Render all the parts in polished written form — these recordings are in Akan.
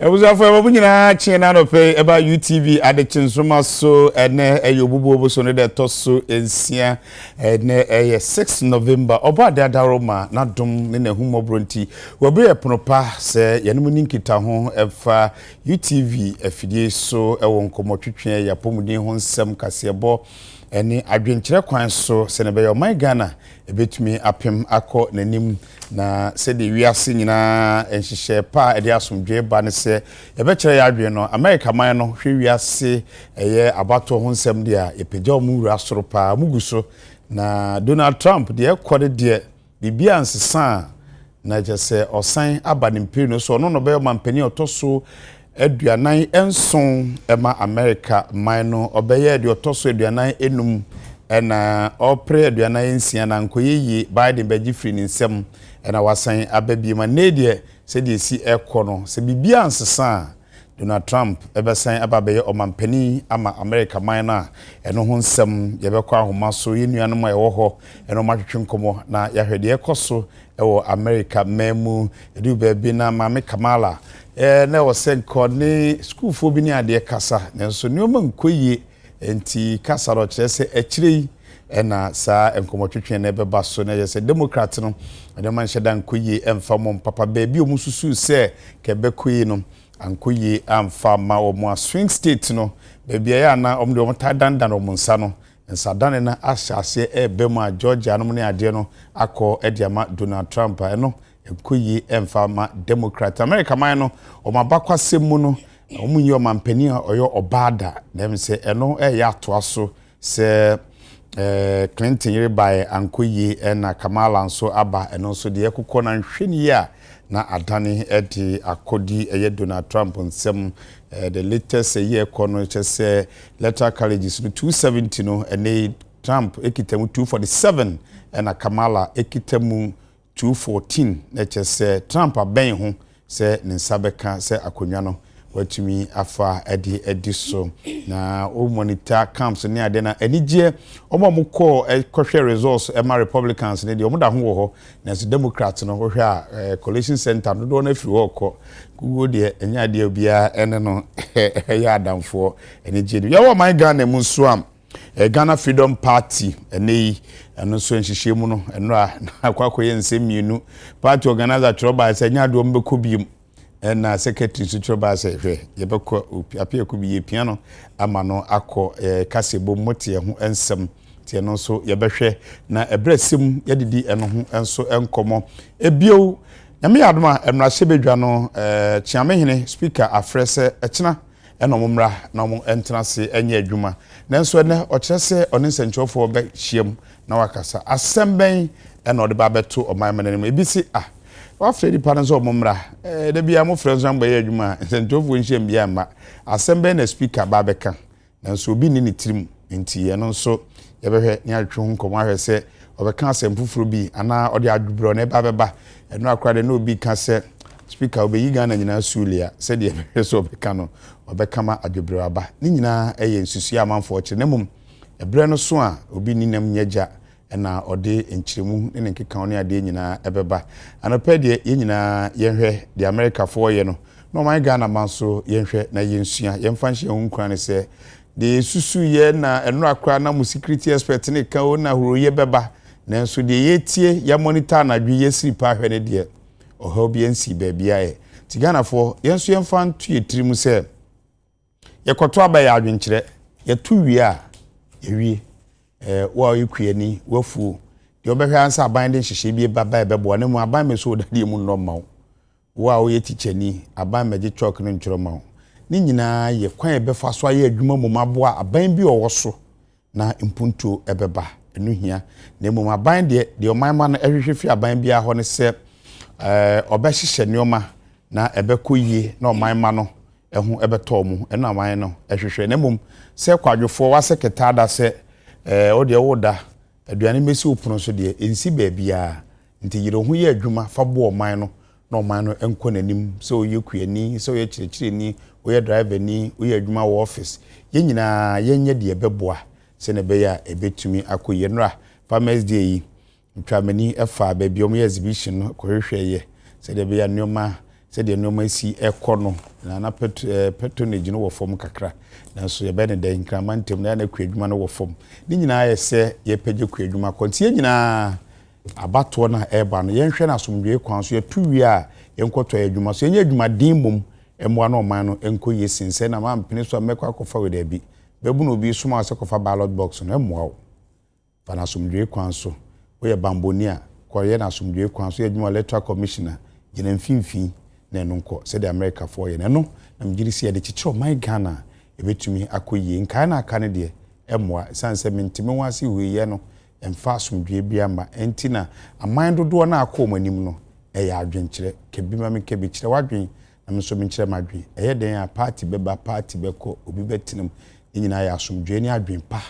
Ebuza for nyina chie na no pe eba UTV Adekye Nsroma so ene eyobubu oboso ne de toso ensia ene 6 November oba de adaroma na dom ne na humobronti wobe eponopa se yanemu ninkita ho efa UTV afidie so ewo nkomotwetwe yapomudin ho nsem kasebo ene adwenkyere kwan so se ne be yo my Ghana ebetumi apem akọ nanim na se de wiase nyina enhyehyɛ pa ede asomdwe ba ne se ebekere ya adwen no America man no hwe wiase eye abato ho nsem de a epegya omura soro pa muguso na Donald Trump de ekode de bibia nsesa na jese osan aba ne mpiri no so no be mampani otoso aduanan enson ema America man no obeye de otoso aduanan enum ena opre aduanan ensia na nkoyeyi Biden beji free ni nsem ena wasan ababi ma nedie se de si ekono se bibia nsesa Donald Trump ebesan ababeye omampani ama America man na eno ho nsem yebekwa ahoma so yenuanom a ewo ho eno matwetwe nkomo na yahwede ekoso ewo America memu edu baabi na mame Kamala na wosenko ni school fo bi ni ade kasa nenso nioma nkoye enti kasa ro kyerese akirei ena sa enkomotwetwe na beba so na yese Democrat no ade man hyeda nkoye emfa mom papa baabi omususu se kebekoye no ankoye amfa ma omo swing state no baabi ya na omde omta dandan omunsa no nsadane na ahyase ebem a Georgia no ne ade no akọ ediama Donald Trump eno enkoye emfa ma Democrat America man no omabakwasem mu no omunyi omampani a oyo obada dem se eno ya toaso se Clinton yere by ankoye na Kamala nso aba eno nso de ekokọ na nhweni ya na adane edi akodi eye Donald Trump nsem the latest year kono chese electoral colleges 270 no ene Trump ekitemu 247 na Kamala ekitemu 214 na chese Trump aben ho se nsabeka se akonwa no watumi afa edi so na o monitor camps ne ade na enije omomukọ kohwe results ema Republicans ne de omoda ho ho na so Democrats no hwe a coalition center no do na firi hokọ gugo de enya ade obia ene no ya adamfo enije de yawo my Ghana mu so am Ghana Freedom Party ene eno so nhyehyɛ mu no eno a akwakoye nsemienu party organizer troba se nya do mbekọ biem na secretary sutroba se hwe yebekọ apia ku bi piano ama no akọ kasebo motie ho ensem tie no so yebehwe na ebrasem yedidi eno ho enso enkomo ebio nyame yadoma emrahye bedwa no chiamehene speaker afrese ekina eno momra na mo entrance enye adwuma nanso ne okyerese oni nsenchofo be hiem na wakasa asemben eno ode ba beto omanmanem ebisi Afredi parents of Mumra, the be amo friends and by Juma, and Jove Winsham Biama, assemble a speaker Babeka, and so be in trim in tea, and also ever heard near Chun Comar say, of a cancer and Pufrubi, and now or the Adbrone Bababa, and now cried a no big cassette. Speaker will be Ghana in Sulia, said the Empress of Becano, or Becama Adbraba, Nina, a Susiaman for Chenemum, a Breno Swan, will be Ninem Yeja. Na ode enchiremu ne nkeka one ade nyina ebeba anope de nyina yenhwe de America for ye no no my Ghana man so yenhwe na yensua yemfa nhye hu nkran ne se de susu ye na eno akra na mu security expert ne ka o na horo ye beba nanso de yetie ya monitor na dwi ye siripa hwe ne de oha bi ensi ba bia ye ti Ghana for yenso yemfa ntu yetirimu se yekoto aba ya adwenkyere yetu wi a yewie wa yekuani wafu de obehwa ansa aban de hyehye bi baba ebebo na mu aban me so odade mu normal wa o ye tichani aban meje chalk no ntweroma ni nyina ye kwan ebefa so aye adwuma mu maboa aban bi owoso na impunto ebeba enu hia na mu aban de omanma no ehwehwe aban bi a ho ne se obehyehyɛ neoma na ebekɔyie na omanma no ehu ebeto mu ena aman no ehwehwe na mum se kwadwofo wa sekretada se o de woda aduane mesi opuno so de ensi baabia nti yire ho ye adwuma fa bo oman no na oman no enko nanim so ye kuani so ye kirikireni o ye driver ni o ye adwuma wo office ye nyina ye nye de ebeboa se ne be ya ebetumi akoye nra farmers day yi ntwamani efa baabia o ye exhibition no ko hwehwe ye se de be ya nneoma said the normal see a corner na patronage no wo fom kakra na so ye be ne den kramantem na kwadwuma no wo fom ni nyina ye se ye page kwadwuma kontie nyina abato na eba no ye nhwe na asomdwe kwan so ye tuwi a ye nkoto adwuma so ye adwuma din mum emwa na oman no enko ye sinse na ma mpene so mekwa kofa we da bi bebu no bi suma se kofa ballot box no emwa wo pa na asomdwe kwan so we ye bambonia ko ye na asomdwe kwan so ye adwuma electoral commissioner gina mfimfin na eno nko se the America for ye na no na mgiri si de chichiro my Ghana ebetumi akoyi nka na aka ne de emwa sanse mentime wase huye no emfa asomdwe bia ma entina aman dodo na akọ manim no eya adwenkyere kebima me kebikire wadwen na me so menkyere madwen eye den a party beba party beko obi betinam nyina ya asomdwe ni adwen pa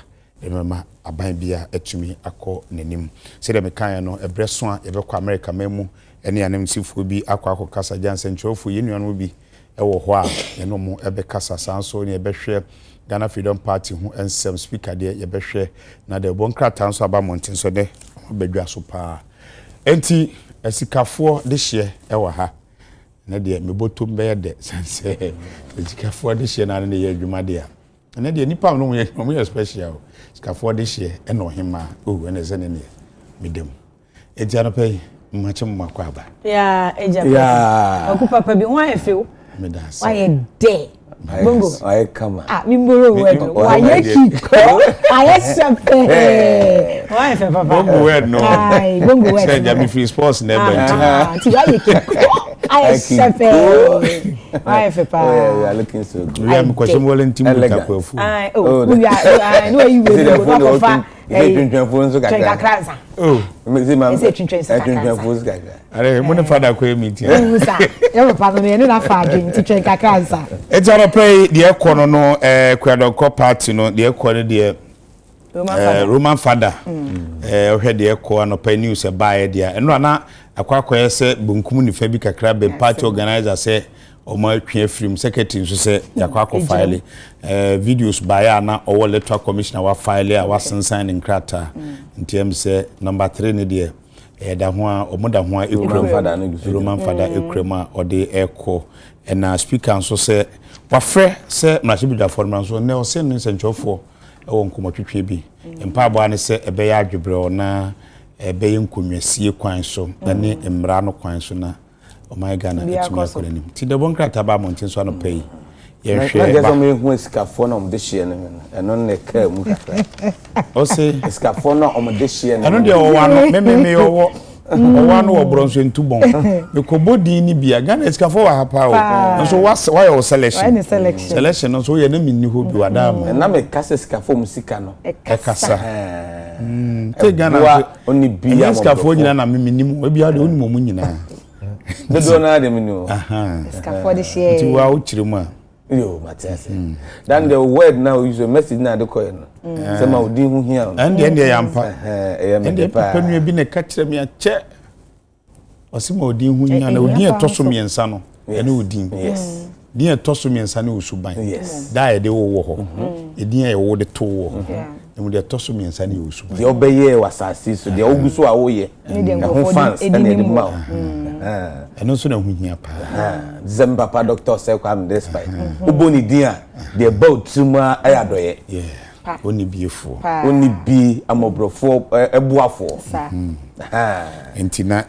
emema aban bia etumi akọ nanim se de mekan no ebreso a yebekọ America memu ene anem sifo bi akọ kasa jansen chofo yenuano bi ewo ho a eno mo ebekasa sanso ne ebehwe Ghana Freedom Party hu ensem speaker de yebehwe na de bonkrata nso aba monten so de bedwa so pa enti esikafo de hye ewo ha na de mebotom be de sense esikafo de hye na ne ye adwuma de a na de nipa no mo special esikafo de hye eno hema o ene zene ne medem enti anope mmachim makwa aba ya eja okupa bi won efew medas why de bongo I come. mi mboro word why kiko I sepe why efe papa bongo word no ai bongo word say jam free sports never ti why kiko I sepe why efe papa Oh, you are looking so good. we am question volunteer mutakofu ai we are no you will go for Twentwentwon so kakra. kakra oh Me say ma. twentwentwon so kakra. Twentwentwon so kakra. are mo ne fada ko meeting Musa e papa no ne na fa adwin ti twen kakra nsa etara pay de ekono no kwadonko party no de ekono de Roman father ohwe de eko anopa news e baaye de eno na akwakoye se bunkum ni fa bi kakra be party organizer se omo atwe film secretary nso se yakwako file videos baaye na owo electoral commissioner wa file a wa sensan nkrata ntiem se number 3 ne de da ho a omoda ho a Roman father ekrema ode eko na speaker nso se wafre se mrashibida for nso ne o se nsenchofo ewo nkomotwetwe bi empabo ane se ebe ya adwebre na ebe yenkonwasie kwan so na ne emra no kwan so na o my Ghana etumi akoranim ti de bonkrata ba montin so anopai ye hwe ba me hu esikafo na omde hye ne eno ne ka mu kakra o se esikafo na omde hye ne eno de o wa no me owo owa no obronso ntubon me kobodi ni bia Ghana esikafo wa hapa o nso wa your selection no so ye na minni ho bi wada ma na me kasa esikafo musika no ekasa te Ghana oni bia esikafo nyina na minnim we bia de oni mo nyina de do na de minni esikafo de share ti wa o chiremu yo Matias then the word now use a message na de koy no say ma odi hu hia and the yampa and panu bi ne ka kire me ache osima odi hu hia na odi etoso miensa no ene odi yes din etoso miensa na osuban da ye de wo ho edin ye wo de to wo ho emu de etoso miensa na osuban de obeye wasasi so de oguso a wo ye ho fans and the mouth eno so na hu hia pa December pa doctor say kwam despite uboni din a de about tuma ayadoye oni biefo oni bi amobrofo ebuafo entina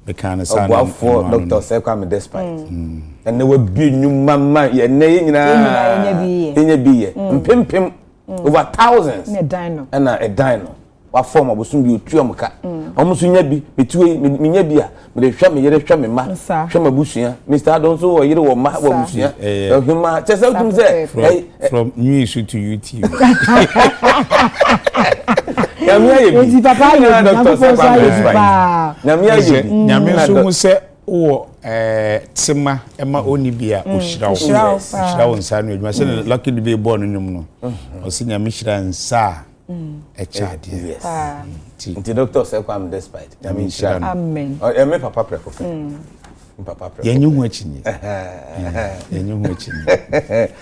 mekana sana ebuafo doctor say kwam despite ene we bi nyuma ma ye ne nyina enya bi ye mpempem over thousands ne dino na a dino wa form abosun bi otuamka omuso nya bi metuwe menya bi a me hwa me yere hwa me ma hwa mabusua Mr. Adonso wo yere wo ma wo busua huma chese utum se from new issue to YouTube nyamia ye bi papa ye doctor say nyamia ye bi nyamia so mu se wo tsema ema oni bia ohyira wo nsa no adwuma se lucky the be born nyum no o se nyamia hyira nsa echade yes nti doctor say kwam despite nyamia hyira amen o me papa preko papa preko yenyu hu achinye yenyu hu achinye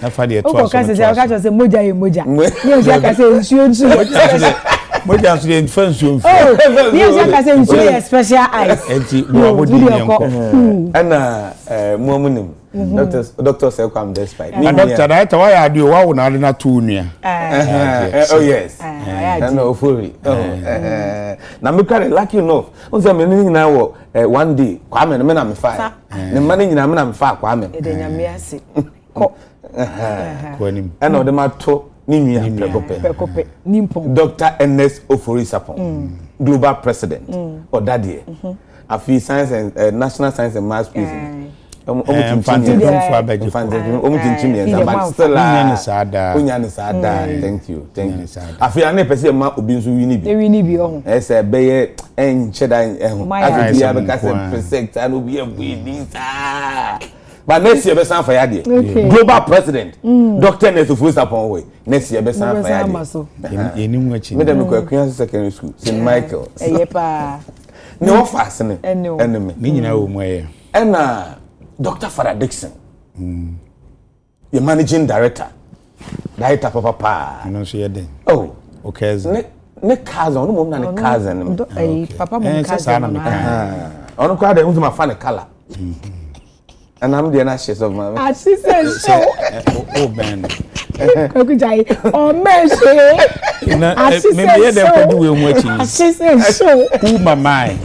na fa de to aso o ka se moja ye moja ni o se ka se nsuo Mo just dey fence you. Oh, you just say you special eyes. Enti wo di nko. And muamunim. Doctor say come despite. And doctor that why are you wa na na tu nua. Oh yes. And ofori. Na me carry lucky enough. On say me nyina wo one day Kwame me na me fa. Ne man nyina me na me fa Kwame. E de nyame ase. Ko. Kwanim. And o de ma to ni nua Prekope. Nimpon. Dr. Ernest Ofori Sapon. Global president. Odadie. Afi science and national science and maths prison. But still thank you. I feel I never see a map of being so winnie. As a bayer and cheddar and will be a wedding. But next year, best for Yadi. Global president, Dr. Neto Fusapon way. Next year, best for Yadi. In Madame Secondary School, St. Michael. No fastening. Enemy. Meaning, and Dr. Farah Dixon, your managing director, Director Papa. You know, she had oh, okay. Ne cousin, no more than a cousin. Papa, my cousin. On crowd, I want my fan color. And I'm the ashes of my ashes. Oh, man. Oh, man, maybe they're doing watching. She said, so, who my mind.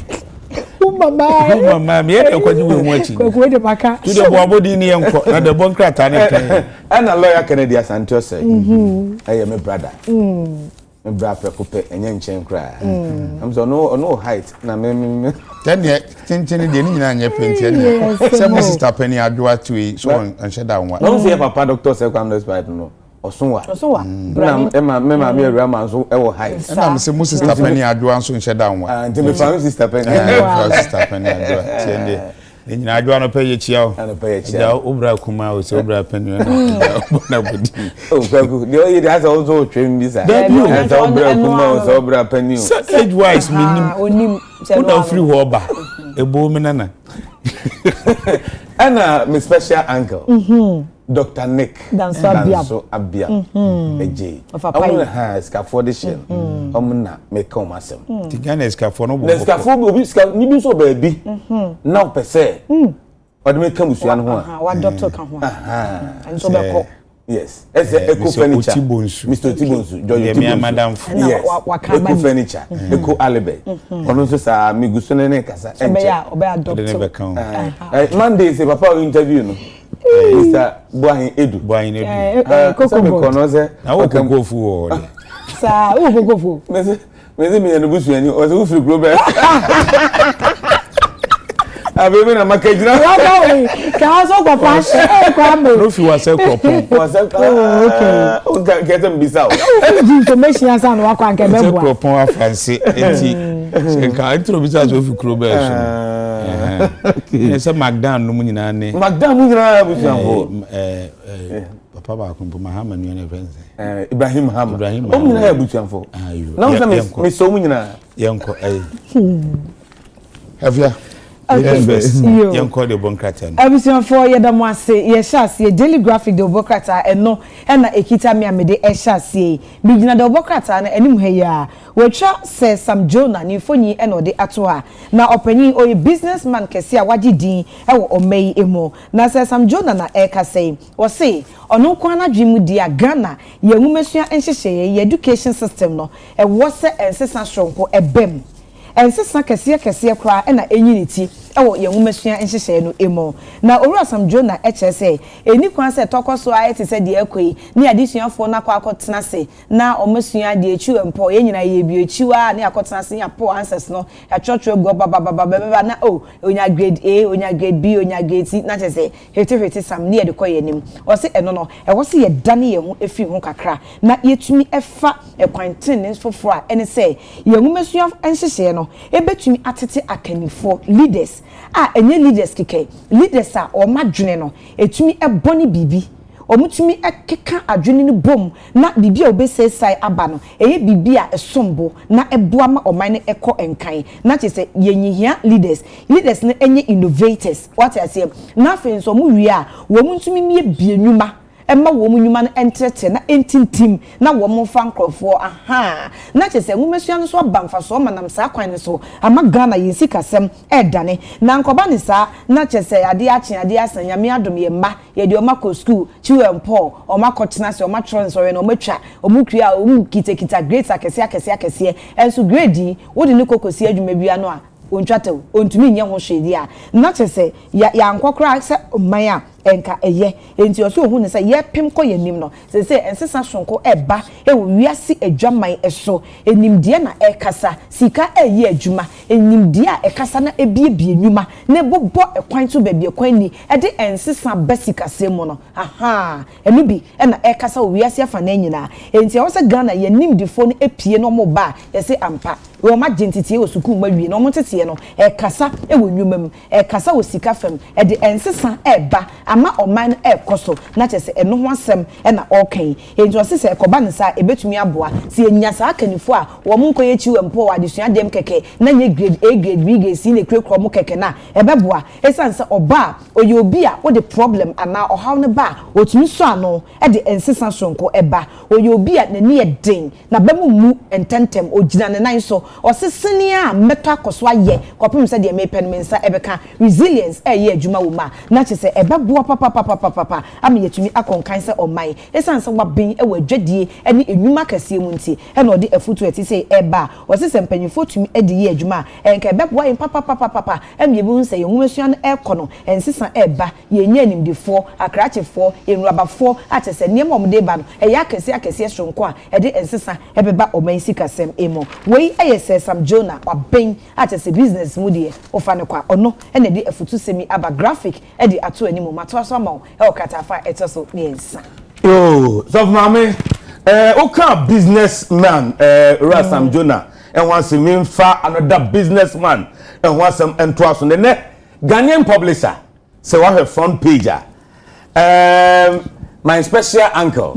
Mama, me e kwa ji we watching. Kwa de baka. To the body ni enko na the bon krata na kan. And a lawyer Kennedy Asante say. Eh me brother. Me brother Prekope enye nchen kra. I'm so no height na me. Then the tintin de ni nyina anya penti na. Say my sister Penny Adwa to e so on sheda one. No say papa doctor say come this right no. Osonwa. Na me rama so e wo high. Na me say mo sister Penny Adwa so sheda one. And me family sister Penny. Sister Penny Adwa. Tiende. Nyina Adwa no pay chia o. Na pay chia. Da obra kuma o say obra Penny na bodi. Oh, kwaku. The oyi that's also train visa. That's obra kuma o say obra Penny. Age wise minim. Onim. Una free ho ba. Ebo me nana. And my special uncle. Dr. Nick Danso Abia Eje. Omuna ha scaffold this year. Omuna make come asem. Tigana scaffold no bo. The scaffold be scaffold ni bi so baby. Now per se. What make come usu an ho. What doctor kan ho. And so be ko. Yes. Ese Eco Furniture. Mr. Tibonsu. Joy Tibonsu. Madam. Yes. Eco Furniture. Eco Alibe. Ono so sa mi guso ne kasa. Obe doctor. Monday say papa interview no. Mr. Boahin Edu. Koko konoze. Na wo koko fu o. Sa wo koko fu. Mezi mi enu busu ani o se wo free global. Abebe na makejira. Ka so papa kwa me. No fi wa se kopon. Okay. O get them bisa o. Information asa no akwa nke bebo. Se kopon afanse enti. Nka intro bisa so fi global so. Ese Magdan no nyina ne. Magdan no nyina busu anfo. Papa ba ko Muhammad no ne fense. Ibrahim Muhammad. O nyina ya busu anfo. Ayo. Na me so nyina. Yenko Havia. Yenko de bonkrata. Abusion for yedamo ase ye shase daily graphic de obokrata eno na ekita me amede e shase bigina de obokrata na enim he ya wotwa se Sam Jonah ni fonyi eno de ato ha na opanyin oyi businessman kese a waji din e wo omei emo na se Sam Jonah na e ka sei wo se ono kwa na dwimu dia Ghana ye nwumesua enhyehye ye education system no e wo se ensesa stronko ebem ensesa kese kra na enyiniti ewo ye nwumesua enhyehye no emo na owura Sam Jonah echese eni kwan se tokoso ayete se de akoi ni adesuafo na kwa akotena se na omesua de echi empo ye nyina ye bi echiwa na akotena se ya po answers no ya church go baba na onya grade A onya grade B onya grade C na chese hete Sam ne ye de koye nim o se eno no e wo se ye dane ye ho efi ho kakra na yetumi efa ekwanten ne foforo a ene se ye nwumesua enhyehye no ebetumi atete akanifo leaders enye leaders keke leaders o madwene no etumi eboni bibi omutumi ekeka adwene no bom na bibi a obesesai aba no eye bibi a esombo na eboa ma oman ne eko enkan na chese yenyihia leaders ne enye innovators what I say na fe nso mu wi a wo mutumi mie bienwuma emma wo mu nyuma no entrete na entintim na wo mo fa nkrofo aha na chese nwumesua no so abamfa so manam sa kwan ne so ama Ghana yensi kasem edane na nkoba ne sa na chese ade ache ade asanya me adom ye mma ye de omako school chiwempo omako tenase omatro nsore na omatwa omukria omukitekita grade akese enso grade wo de ne kokosi adwuma bia no a ontwatew ontumi nye ho hwede a na chese ya nkokora se oman a enka eye enti oso hu ne se ye pem ko yanim no se ensesa sonko eba ewo wiase adwaman eso enimde na ekasa sika eye adwuma enimde a ekasa na ebiebie nwuma na bobo ekwan to babie kwan ni ede ensesa basika semo no aha enu bi na ekasa wiase afa na nyina enti wo se Ghana yanimde fo no epie no mo ba ye se ampa wo ma gentiti wo suku ma wie no mo tete no ekasa ewo nwuma mu ekasa wo sika fam ede ensesa eba ama oman ekoso na chese eno ho asem na okay enti o se ekoba nsa ebetumi aboa se enya sa akanifo a wo mo nkoye chiwe mpo wa adesua dem keke na nye grade A grade B grade C ne krekro mo keke na ebeboa esanse oba oye obi a wo de problem ana ohaw ne ba otumi so ano e de ensesa sonko eba oye obi a nani eden na bemu mu ententem ogina ne nan so o se senia meto akoso aye kopem se de mepen mensa ebeka resilience eye adwuma wo ma na chese ebeboa papa am yetumi akonkan se omai esanse wabin e wadwadie ene enwuma kase mu nti e no de afutu eti se eba o se sempanyifo tumi edi ye adwuma enka ebeboa yin papa am yebu nse ye nwumasua no ekono ensesa eba ye nya nimdefo akrachefo enrabafo atese niam omde ba no e ya kase sonko a e de ensesa ebeba omai sikasem emo wei eye Sam Jonah wabin atese business mu de ofa ne kwa ono ene de afutu semi aba graphic e de ato ani mu mato so ma e okatafa etoso niensa so mama oka businessman Sam Jonah and wants to mean far another businessman and wants some entourage on the net Ghanaian publisher so what her front page my special uncle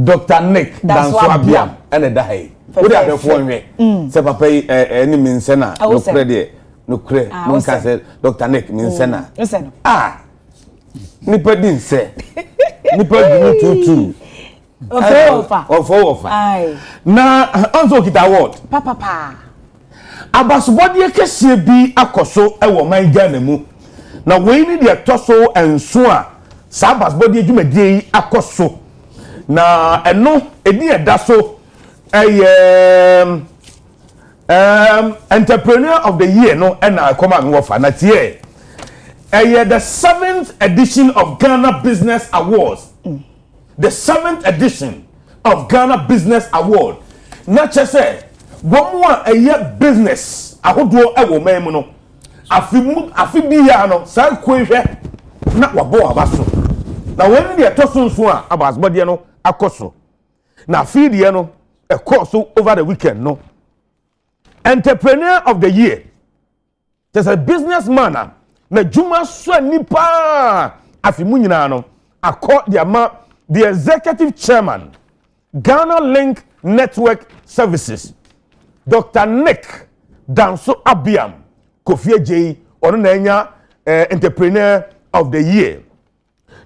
Dr. Nick Danswabiam and a day what are the phone say papa any minsena no credit no credit no can Dr. Nick minsena nipa din say nipa din tutu ofa na onzo kita award papa abasubodi kese bi akoso e wo man Ghana mu na we ni de toso enso a sa abasubodi adwumadi akoso na eno edi eda so entrepreneur of the year no and I come and offer na tie the 7th edition of Ghana Business Awards. The 7th edition of Ghana Business Award. Na chese wo mo a business ahodo e wo man mu no afi bia no sa kwehwe na wabo abaso na when dey toso nso a abasbode no akoso na afi die no a course over the weekend no entrepreneur of the year there's a businessman na juma so nipa afimu nyina no accord the executive chairman Ghana Link Network Services Dr. Nick Danswabiam Kofi J ono na enya entrepreneur of the year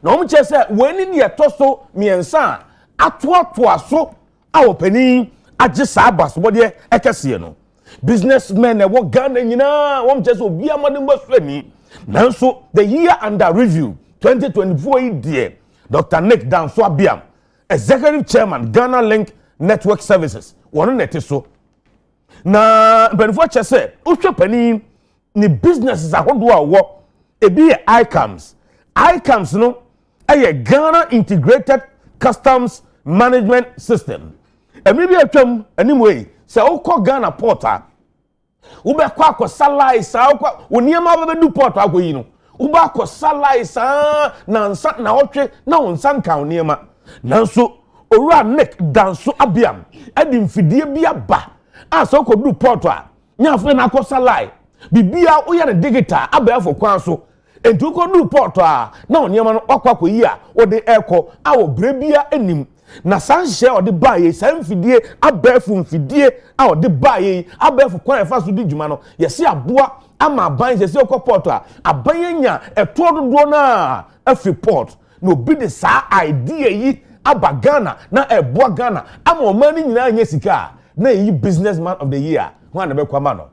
na omu che say when ni etoso miensa atoa so awo pani agisa abas bode ekese no businessmen e wo Ghana nyina won che say obi amade mbosani nanso the year under review 2024 year Dr. Nick Danswabiam executive chairman Ghana Link Network Services wono nete so na benfo che say ohwe pani ni businesses ahodo a wo ebi ICAMS no eye Ghana Integrated Customs Management System emi bi atwam animwe se ukọ Ghana port a ube kwa akosa license ukọ oniema bebedu port akoyi no ube akosa license na nsa na otwe na onsa nka oniema nanso owura Nick Danswabiam edi mfidie bi aba asa okodu port a nyafe na akosa license bibia oya ne digital abafo kwan so entu okodu port a na oniema no akwakoyi a ode eko awo brebia enim na sanhye odi baaye sanfidie abafu mfidie a odi baaye abafu kwan efa so di djuma no yesi aboa ama ban yesi okoport a abanyanya eto dodo na afri port no be the sa idea yi aba Ghana na eboa Ghana ama omani nyina anya sika na yi businessman of the year ho na be kwama no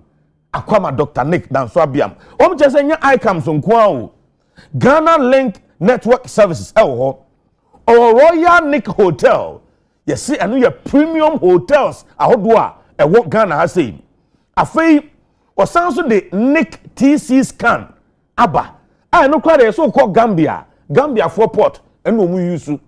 akwama Dr. Nick Danso Abiam chese nya icams nko o Ghana Link Network Services ho Royal Nick Hotel yes see anu ye premium hotels ahodo a ewo Ghana ha sei afei osanso de Nick TC scan aba no kware so call Gambia for port eno mu yusu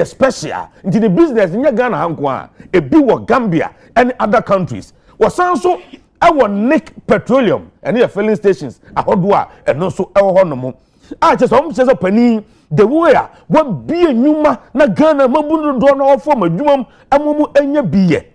special into the business in Ghana hanko a ebi wo Gambia and other countries osanso ewo Nick Petroleum and your filling stations ahodo a eno so ewo hono chese pani the way what be nyuma na Ghana mabunu do na ofo madwumam amomu enya biye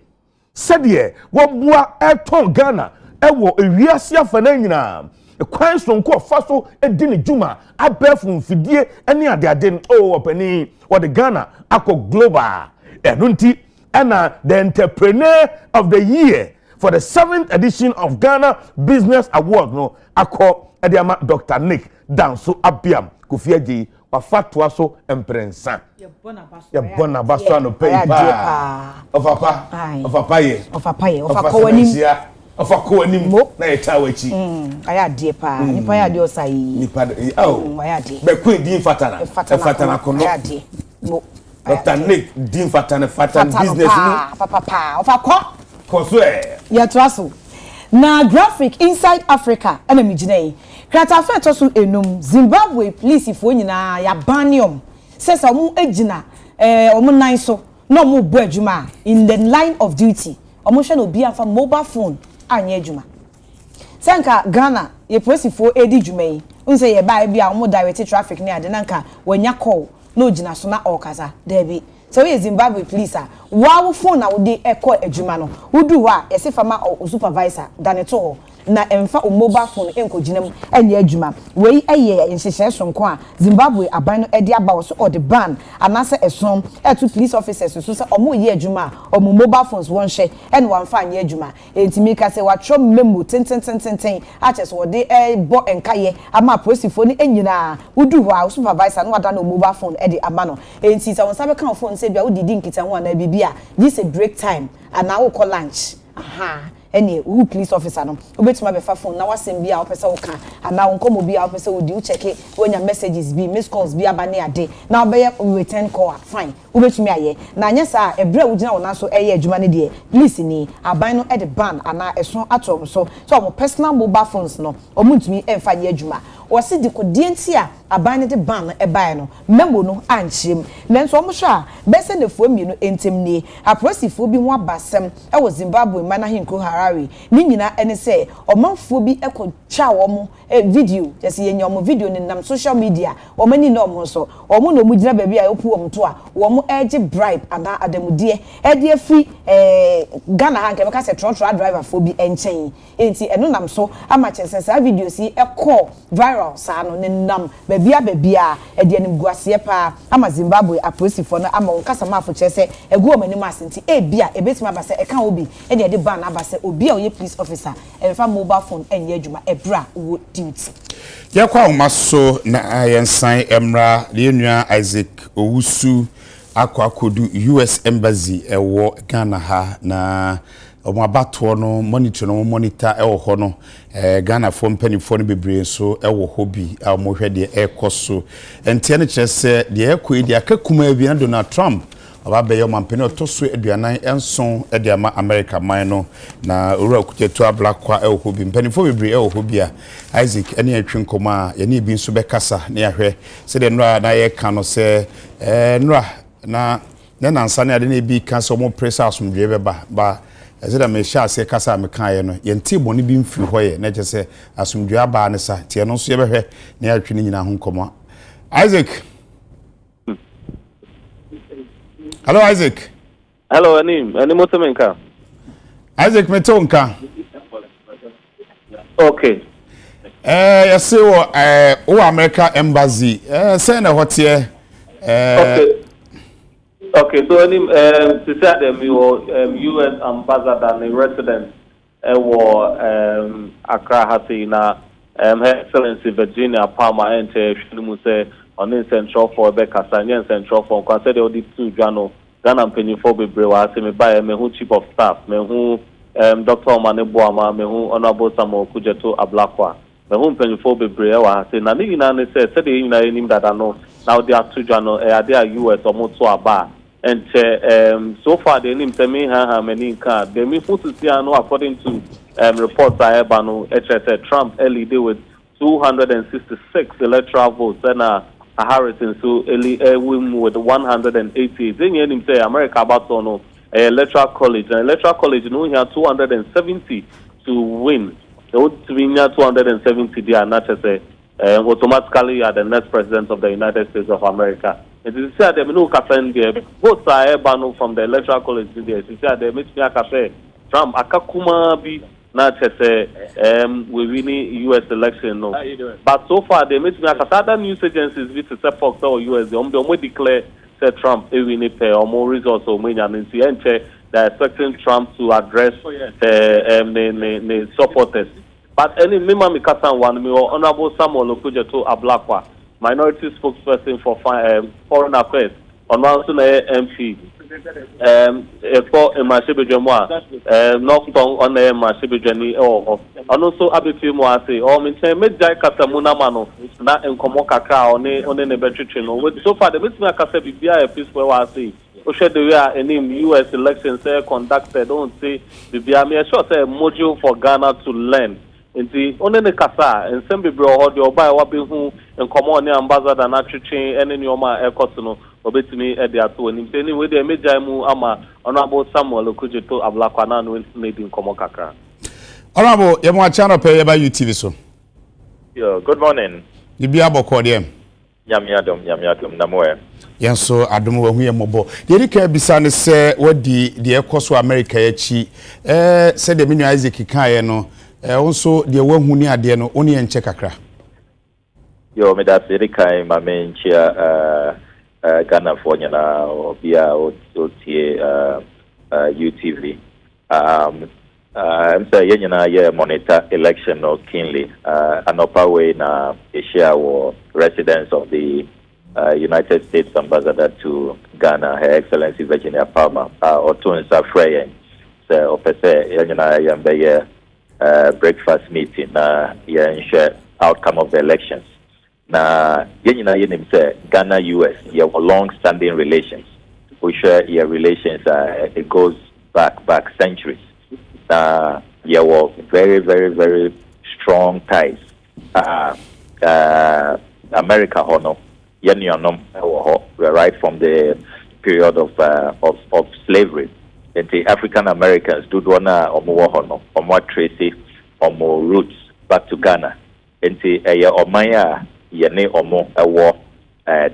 said what bua eton Ghana ewo ewiase afana nyina kwan sonko faso edini juma abefun fidie ene ade opani what the Ghana ako global enunti and the entrepreneur of the year for the 7th edition of Ghana Business Award no ako ediama Dr. Nick Danso Abiam Kofiaji wafatwa so emprensa ya bona baso no paper of apaye na yetawachi aya die pa nipa ya die osai nipa aya die be queen din fatana kono aya die mo Dr. Nick din fatana business ni papa ofakọ koso ya traso na graphic inside Africa ena mijinai krata fe to so enum Zimbabwe police fo nyina ya banium sesa omu ejina omu nan so na omu bo adwuma in the line of duty omu hwe na obi afa mobile phone anya adwuma senka Ghana ye police fo edi dwuma yi unse ye ba bia omu direct traffic ni ade nanka wanya call na ojina so na okaza debi so we Zimbabwe police wa phone na wo de call adwuma no wudu wa yesi fama o supervisor daneto na emfa o mobile phone enkoginam anya adwuma wei eye nhyehyɛ sonko a Zimbabwe aban no ede aba wo so or the ban anase esom to police officers so say omo ye adwuma omo mobile phones won hye ene wanfa anya adwuma entimi ka say watro memo tenten aches wo de bo enkaye ama policefoɔ ni enyina wudu ho a supervisor no wada no mobile phone ede ama no enti say won sabe kan phone say bia wo didi nkita ho na bibia this a break time and now we call lunch any who police officer no obetuma be fa phone na wasem bia opese wo ka ana wonkomo bia opese wo di wo check when your messages be miss calls bia ba ne ade na obeye return call fine obetumi aye na anya sa ebra wo gina wona so eye adwuma ne de police ni aban no e de ban ana eso atom so omo personal mobile phones no omo ntumi emfa ye adwuma wasi di kodie nti a aban ne de ban e bae no memo no anchim nenso omo hwa a bese ne fuo mi no entem ni aposifo bi ho abasem e wo Zimbabwe mana hinko Harare ni nyina ene se omanfo bi ekotwa wo video yesi yenya omo video ni nam social media wo mani na omo so omo no mu gina ba bia opu omo to a wo mo ege bribe ana adamudie ede free Ghana ha nke be ka se trotro driver fo bi enchen enti eno nam so ama chense sa video si call viral sa no ne nam ba bia ede anim guase pa ama Zimbabwe aposifo no ama wonkasa ma afo chese egu omanim asenti bia ebetima abase e kan obi ede de ban abase obi a oye police officer emfa mobile phone enye adwuma ebra wo duty yakwa umaso na yensan emra lenua Isaac Owusu akwakodu US Embassy ewo Ghana ha na omo abato no monitor ewo ho no Ghana for mpanifo no bebre so ewo hobi a mo hwede ekoso entie ne kyerese de ekoi akakuma bi na Donald Trump ababe yo mampene otoso aduanan enson ede ama America man no na owura kutetu ablakwa ewo hobi mpanifo bebre ewo hobi a Isaac ene atwenkoma ye ne bi nso bekasa ne yahwe se de nra na ye ka no se nra na nansa ne ade ne bi ka so mo press asomdwe beba ezeda me sha se kasa me kan ye no ye nti boni bi mfiri hoye na je se asomdwe aba ne sa tie no so ye behwe ne atwe ne nyina ho nkoma Isaac. Hello Isaac. Hello Anim Mosemenka. Isaac Metonka. Okay. You see what America Embassy say na hotie Okay, so Anim to say them your US ambassador and resident Accra Hasi na Her Excellency Virginia Palmer ente shulumu se on in central for be kasanya central for kwa said the two jano Ghana penifo bebre wa se me ba me hu chief of staff me hu Dr. Omaneboama me hu honorable Samuel Kujeto Ablakwa me hu penifo bebre wa se na ni na ne say the na nim dada no now they are two jano they are US or moto aba and so far the name say me ha many card they me put to see no according to reports I have no Trump early day with 266 electoral votes and Harrison so early win with 180. Then you say America about no electoral college and electoral college no here 270 to win. They would win 270 there not to say automatically you are the next president of the United States of America. It is said they no cafen there both are banu from the electoral college there. It is said they make me cafe Trump akakuma bi na say we winning US election no. But so far they make me other news agencies which is Fox or US they declare say Trump win pay or more results or many and they're expecting Trump to address the supporters. But any Mima Mikasan one me or Honorable Samuel Okujeto Ablakwa, minority spokesperson for foreign affairs, on one MP. For Mashibijamwa, North Tong on a Mashibijani or also Abitu Moase, or Majai Kasamuna Mano, not in Komokaka on a better so far the Misma Kasabi a piece where I see. The any US elections conducted, don't say the Biamia short a module for Ghana to learn. In the only Kasa and some people hold your buy what who and come on ambassador and actually any Yoma air costume. Obetumi e dia to ni teni we dey meja mu ama honorable Samuel Okujeto Ablakwana no made in komo kakra. Honorable ye mo channel pay by UTV so. Yo, good morning. You be aboko dem. Nyamiadom na moe. Yen so adom wa hu ye mobo. De rika bisa ne se wadi de ekoso America yachi se de menu Isaac kan ye no onso de wahu ni ade no oni en che kakra. Yo, me da rika ma me nchia Ghana for na obia otie UTV. I'm saying ye monitor election no keenly. An upper way na Asia or residents of the United States ambassador to Ghana, Her Excellency Virginia Palmer, or to Nsroma. So opese breakfast meeting na ensure outcome of the elections. Na yenim say Ghana US you have long-standing relations. We share your relations. It goes back centuries. You have very strong ties. America hono right from the period of slavery. And the African Americans do wana omo hono omo tracy omo roots back to Ghana. And the omaya yene omo war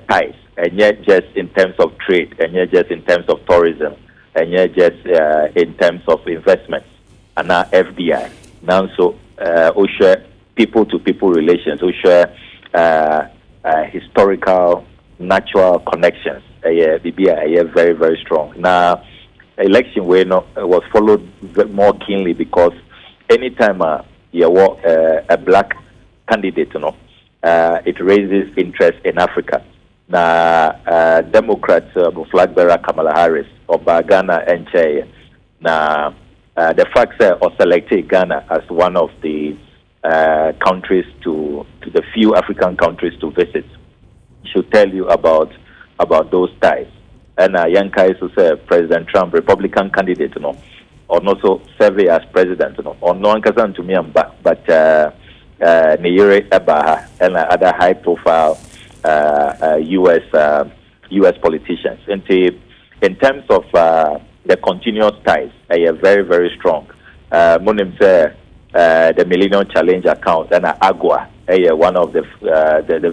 ties, and yet just in terms of trade, and yet just in terms of tourism, and yet just in terms of investments, and now FDI. Now so we share people-to-people relations, we share historical, natural connections. Very strong. Now election was followed more keenly because anytime you were a black candidate, it raises interest in Africa. Na Democrats flag bearer Kamala Harris of Ghana and Chile. Na the fact that selected Ghana as one of the countries to the few African countries to visit should tell you about those ties. And Yanka is to say President Trump, Republican candidate, or not so serve as president, or no one can to me but Niyere Ebaha and other high-profile U.S. politicians. And in terms of the continuous ties, they are very strong. Munim say the Millennium Challenge account and Agua, one of the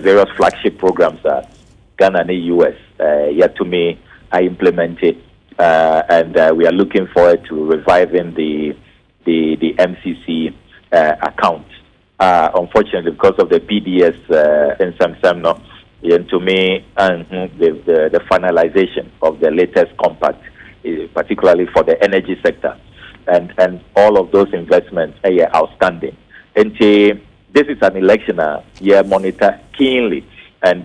various flagship programs that Ghana and the U.S. yet to me are implemented, and we are looking forward to reviving the MCC account. Unfortunately, because of the PDS in some and to me, the finalization of the latest compact, particularly for the energy sector, and all of those investments are outstanding. And this is an election year monitor keenly. and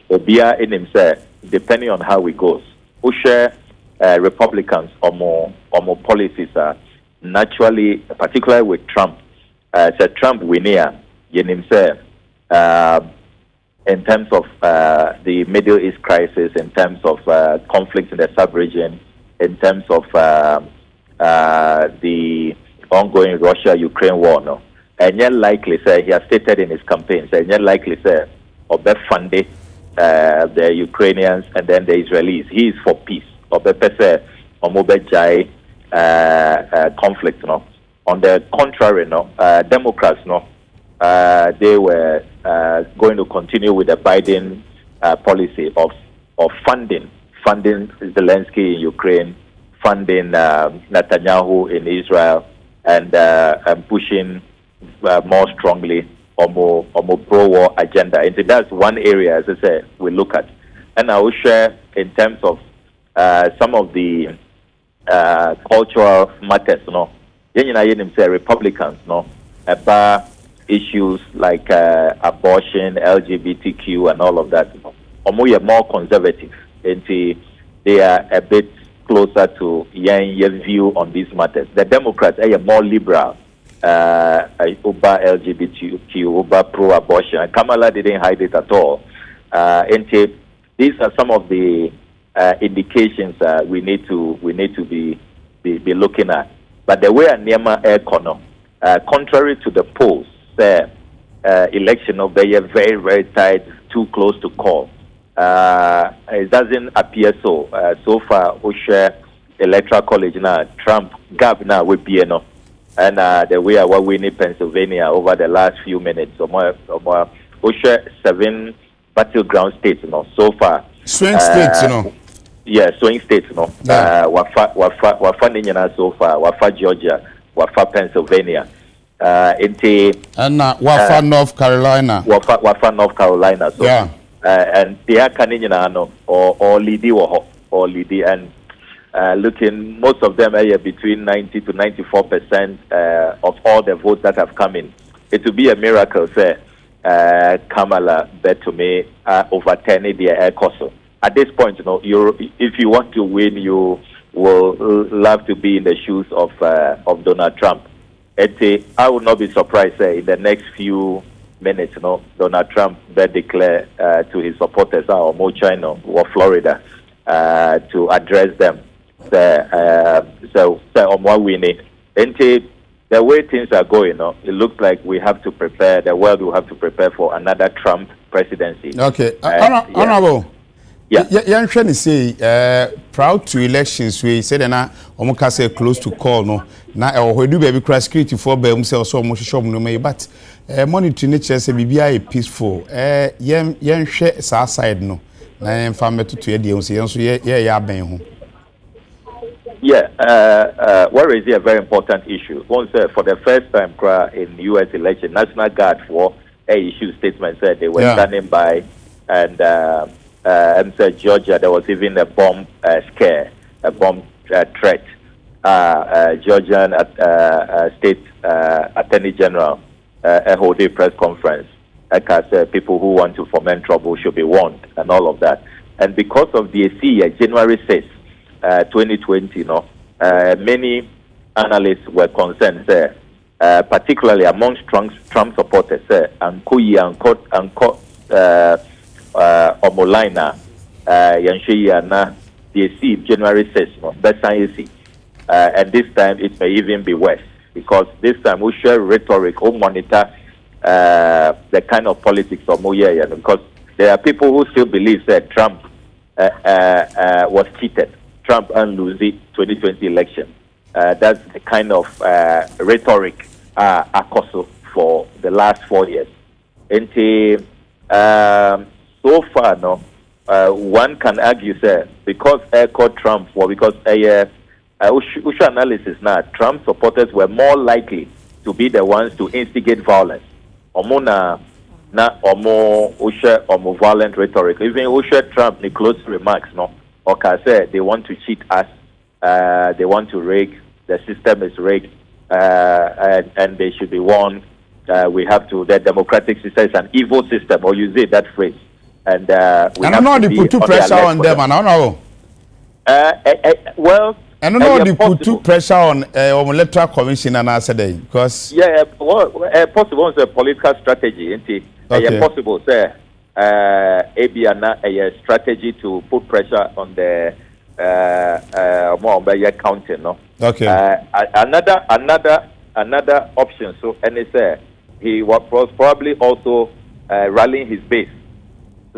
obia in himself, depending on how it goes. Who share Republicans or more policies are naturally, particularly with Trump. So Trump winner in himself in terms of the Middle East crisis, in terms of conflicts in the sub-region, in terms of the ongoing Russia-Ukraine war, no. And yet likely, sir, he has stated in his campaign, and yet likely, sir, Obe funded the Ukrainians and then the Israelis. He is for peace. Obe pese Omobe Jai conflict, no. On the contrary, no, Democrats, no, they were going to continue with the Biden policy of funding Zelensky in Ukraine, funding Netanyahu in Israel, and pushing more strongly on more pro-war agenda. And that's one area, as I said, we look at. And I will share in terms of some of the cultural matters, you know. Republicans, no, about issues like abortion, LGBTQ, and all of that. Omo more conservative, and they are a bit closer to Yan's view on these matters. The Democrats are more liberal, over LGBTQ, over pro-abortion. Kamala didn't hide it at all. And these are some of the indications we need to be looking at. But the way Nema Econo, contrary to the polls, election of the year very, very tight, too close to call. It doesn't appear so. So far, we share Electoral College now, Trump gap now with Piano, and the way we're winning Pennsylvania over the last few minutes. We share 7 battleground states, you know, so far. Swing states, you know. Yeah, swing states, no. Wafa Ninyana so far, Wafa Georgia, Wafa Pennsylvania, and Wafa North Carolina. Wafa North Carolina. So, yeah. And they are Kaninyana no or Lidi or Lidi, and looking, most of them are between 90 to 94% of all the votes that have come in. It will be a miracle, say, Kamala bet to me overturning the air course. At this point, you know, if you want to win, you will love to be in the shoes of Donald Trump. I would not be surprised in the next few minutes, you know, Donald Trump will declare to his supporters or more China or Florida to address them. So on what we need. The way things are going, you know, it looks like we have to prepare. The world will have to prepare for another Trump presidency. Okay, honorable. Yeah. Young Shani say, proud to elections. We said na omuka say close to call no. Na we do baby crash security for be umse so mo shop no me, but monitoring nature say bibia peaceful. Yen hwe sa side no. Na yen fa meto to ye unse yen so ye aben ho. Yeah, what is a very important issue. Once for the first time in U.S. election, National Guard for issue statement said they were standing by, and said Georgia there was even a bomb scare, a bomb threat. Georgian State Attorney General held a press conference. Like I said, people who want to foment trouble should be warned, and all of that. And because of the January 6th, 2020, you know, many analysts were concerned there, particularly amongst Trump supporters, Ankoyi Anko Omolaina, Yanshiyana, the January 6th, you know, that's science. And this time it may even be worse, because this time we share rhetoric, we monitor the kind of politics of Moya, because there are people who still believe that Trump was cheated. Trump and lose the 2020 election. That's the kind of rhetoric acoso for the last 4 years. And so far, no, one can argue that because called Trump, or because Usha analysis now, Trump supporters were more likely to be the ones to instigate violence. Omona na omo Usha omo violent rhetoric. Even Usha Trump in close remarks, no. Okay, said they want to cheat us, they want to rig, the system is rigged, and they should be warned. we have to, the democratic system is an evil system, or use that phrase. And we and I know they put too pressure on them, and I know. Well, and I know they put too pressure on electoral commission and answer day because possible is a political strategy, isn't it? Okay. Possible, sir. A strategy to put pressure on the more by counting, no. Okay. Another option. So, and it's he was probably also rallying his base,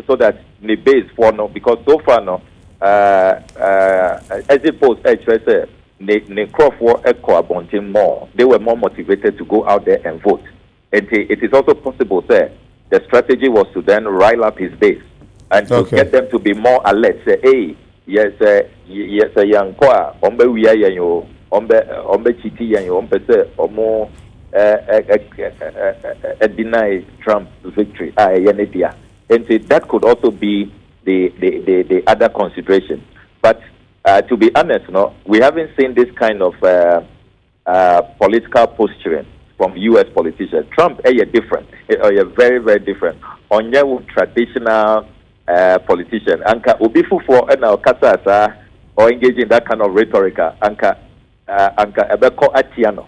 so that the base for no, because so far no, as opposed to the crop for echo abundant more, they were more motivated to go out there and vote. And it is also possible, sir. The strategy was to then rile up his base and to get them to be more alert. Say, hey, yes, young qua, we are you, chiti you, deny Trump's victory. And that could also be the other consideration. But to be honest, no, we haven't seen this kind of political posturing from U.S. politicians. Trump is different, very, very different. On your traditional politician, Anka Ubifu for Kasa or engage in that kind of rhetoric, Anka Ebeko Atiano.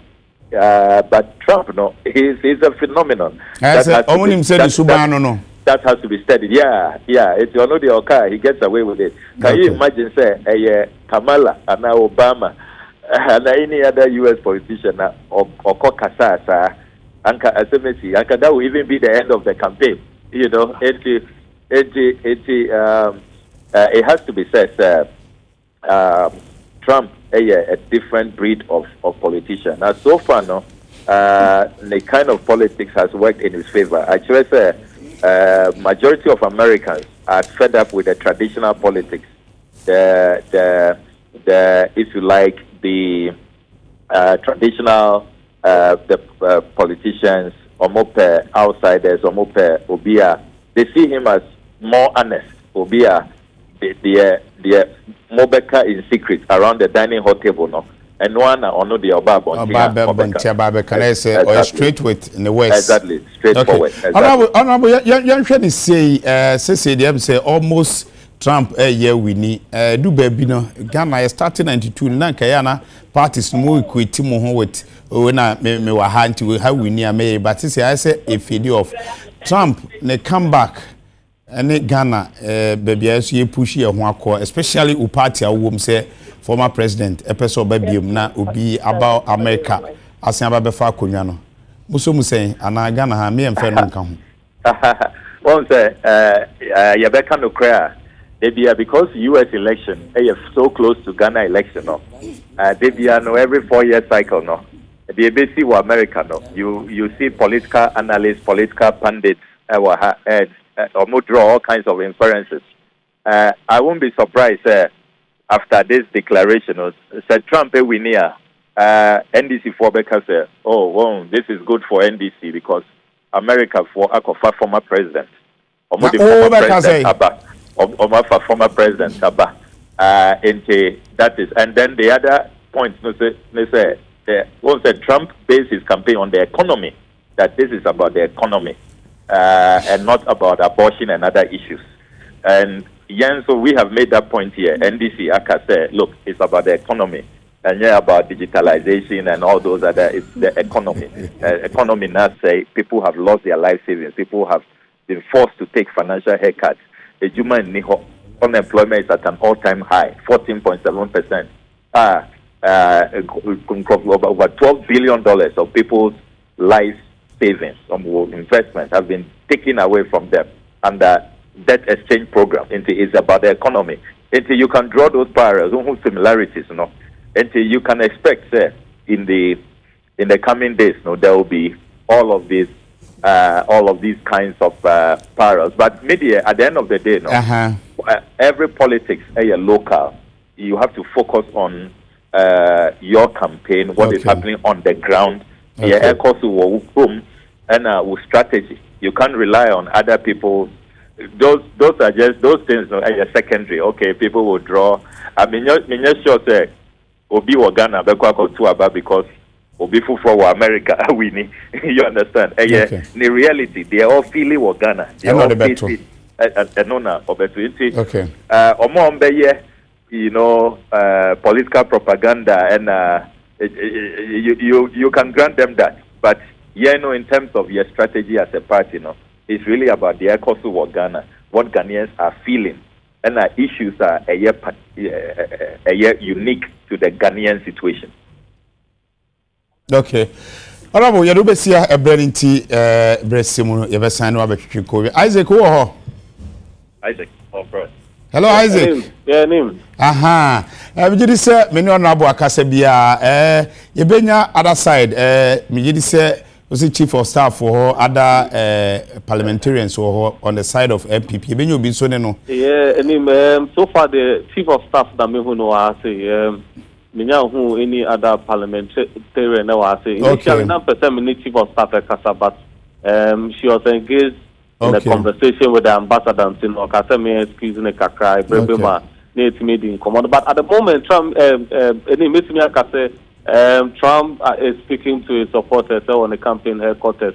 But Trump, no, he's a phenomenon. That has to be studied. Yeah. It's the Oka. He gets away with it. Can you imagine, say, Kamala and now Obama and any other U.S. politician or Kasa, Anka Asemesi, Anka, that will even be the end of the campaign. You know, it has to be said, Trump a different breed of politician. Now, so far, no, the kind of politics has worked in his favor. Actually, majority of Americans are fed up with the traditional politics. The if you like, the traditional politicians, omope outsiders, omope obia. They see him as more honest. Obia, the Mobeka in secret around the dining hall table, no. And one on the Obaba, or straight with in the West. Exactly, straightforward. Okay. Honorable, you say almost Trump a year we need do baby no Ghana starting 92 na parties no equate mo with na me wa hanti we how we need me but say I say a video of Trump ne come back and Ghana baby as you push your ho akọ especially u party awom say former president epeso baby na obi about America asan ba befa akonwa no muso mu say ana Ghana ha me emfe no nka ho one say you better no cry. Because U.S. election is so close to Ghana election, no. Every 4-year cycle, no. The ABC or America, no. You see political analysts, political pundits, or draw all kinds of inferences. I won't be surprised after this declaration. Said Trump we near NDC for because this is good for NDC because America for a former president. Former president Saba, that is, and then the other point, they say Trump based his campaign on the economy, that this is about the economy, and not about abortion and other issues. And so we have made that point here. NDC, Aka said, look, it's about the economy, and about digitalization and all those other. It's the economy. Economy now say people have lost their life savings. People have been forced to take financial haircuts. The human unemployment is at an all-time high, 14.7%. Over $12 billion of people's life savings, investments have been taken away from them under debt exchange program. It's about the economy. You can draw those parallels, similarities, Until you can expect, in the coming days, there will be all of these kinds of parallels. But media, at the end of the day, every politics is local. You have to focus on your campaign, what is happening on the ground. And with strategy. You can't rely on other people. Those are just those things are secondary. Okay, people will draw. I mean, you're sure say Obi Wagana because Obi for America winning. You understand? Okay. In reality, they are all feeling what Ghana. They are all facing no okay. You know, political propaganda and you can grant them that. But you know, in terms of your strategy as a party, you know, it's really about the cost of Ghana, what Ghanaians are feeling, and issues are a year unique to the Ghanaian situation. Okay. Honorable, you do see a breading tea, Bressimu, you ever sign over to Isaac, who are Isaac, hello, Isaac. Yeah, name. Aha. We did say, many honorable Akasebia, you been other side, me did say, was the chief of staff for other parliamentarians or on the side of MPP. Ben you been so no? Yeah, and so far the chief of staff that me who know I say who any other parliamentarian now I say initially not person chief of staff kasa but she was engaged in a conversation with the ambassador and saying okay me excuse me kakra brema need made in command but at the moment Trump any meet me akase Trump is speaking to his supporters on the campaign headquarters,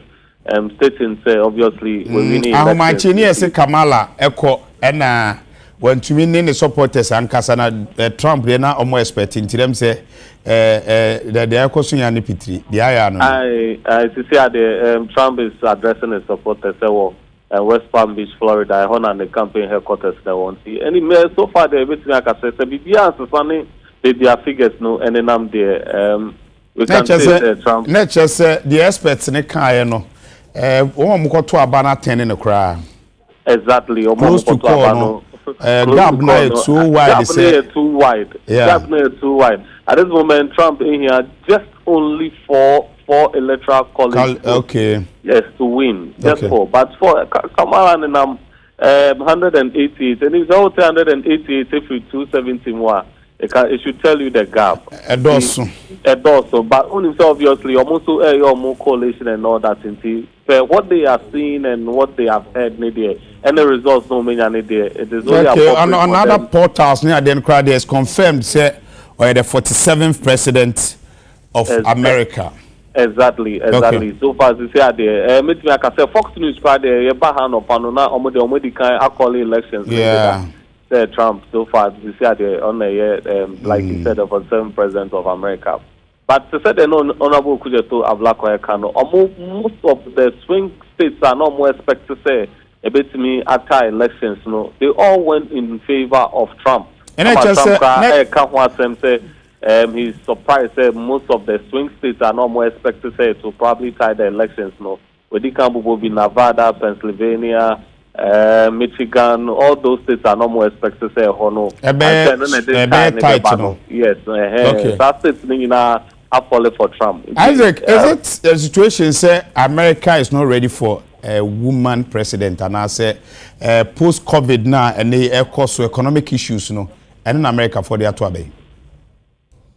stating, say, obviously, we're winning. Say Kamala, Echo, and when to mean the supporters and Kasana, Trump, they're not almost expecting to them say, the Echo Sunyani Pitri, the Iron. I see the Trump is addressing his supporters, West Palm Beach, Florida, I honor the campaign headquarters, they won't see. Anyway, so far, the bit like I said, the their figures no and then I'm there we can say Trump nature say the experts in the car no one mo to abana 10 in the cry exactly close to call gap now too wide too wide gap now too wide at this moment Trump in here just only for electoral college okay yes to win just for but for Kamala and 188 and it's all 188 if we 271 it should tell you the gap. A dozen, but only so obviously almost your more coalition and all that. What they are seeing and what they have heard, maybe and the results no mean any day. It is only okay. On other portals, near then crowd is confirmed say or the 47th president of America. Exactly. Okay. So far as you say there, me I can say Fox News crowd there. You back hand up and now already kind of call elections. Yeah. Trump so far this year on the year like he said of 7 president of America. But to say the honorable Kujeto Ablako Kano, most of the swing states are not more expect to say a bit me after elections, no. They all went in favor of Trump. And I just say he's surprised that most of the swing states are not more expect to say to probably tie the elections, no. With the camp will be Nevada, Pennsylvania, Michigan, all those states are not more expected to say no. Yes, that states are falling for Trump. Isaac, is it a situation say America is not ready for a woman president and I say post COVID now and they cause economic issues no and in America for their to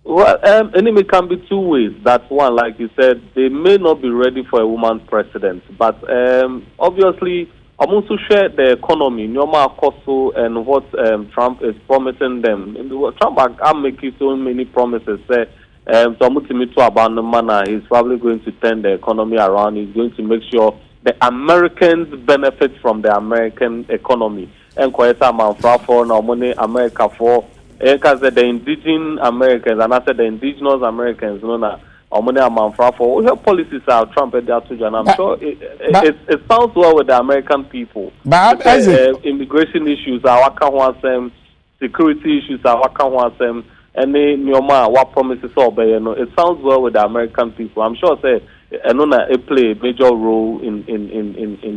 well, enemy can be two ways. That's one, like you said, they may not be ready for a woman president, but obviously I'm also share the economy, normal cost and what Trump is promising them. Trump are making so many promises. So I'm to about the manner. He's probably going to turn the economy around. He's going to make sure the Americans benefit from the American economy. And quite some for no money America for because the indigenous Americans and I said the indigenous Americans no for your policies are Trump and I'm sure it sounds well with the American people. But immigration issues are security issues are and what promises it sounds well with the American people. I'm sure it play a major role in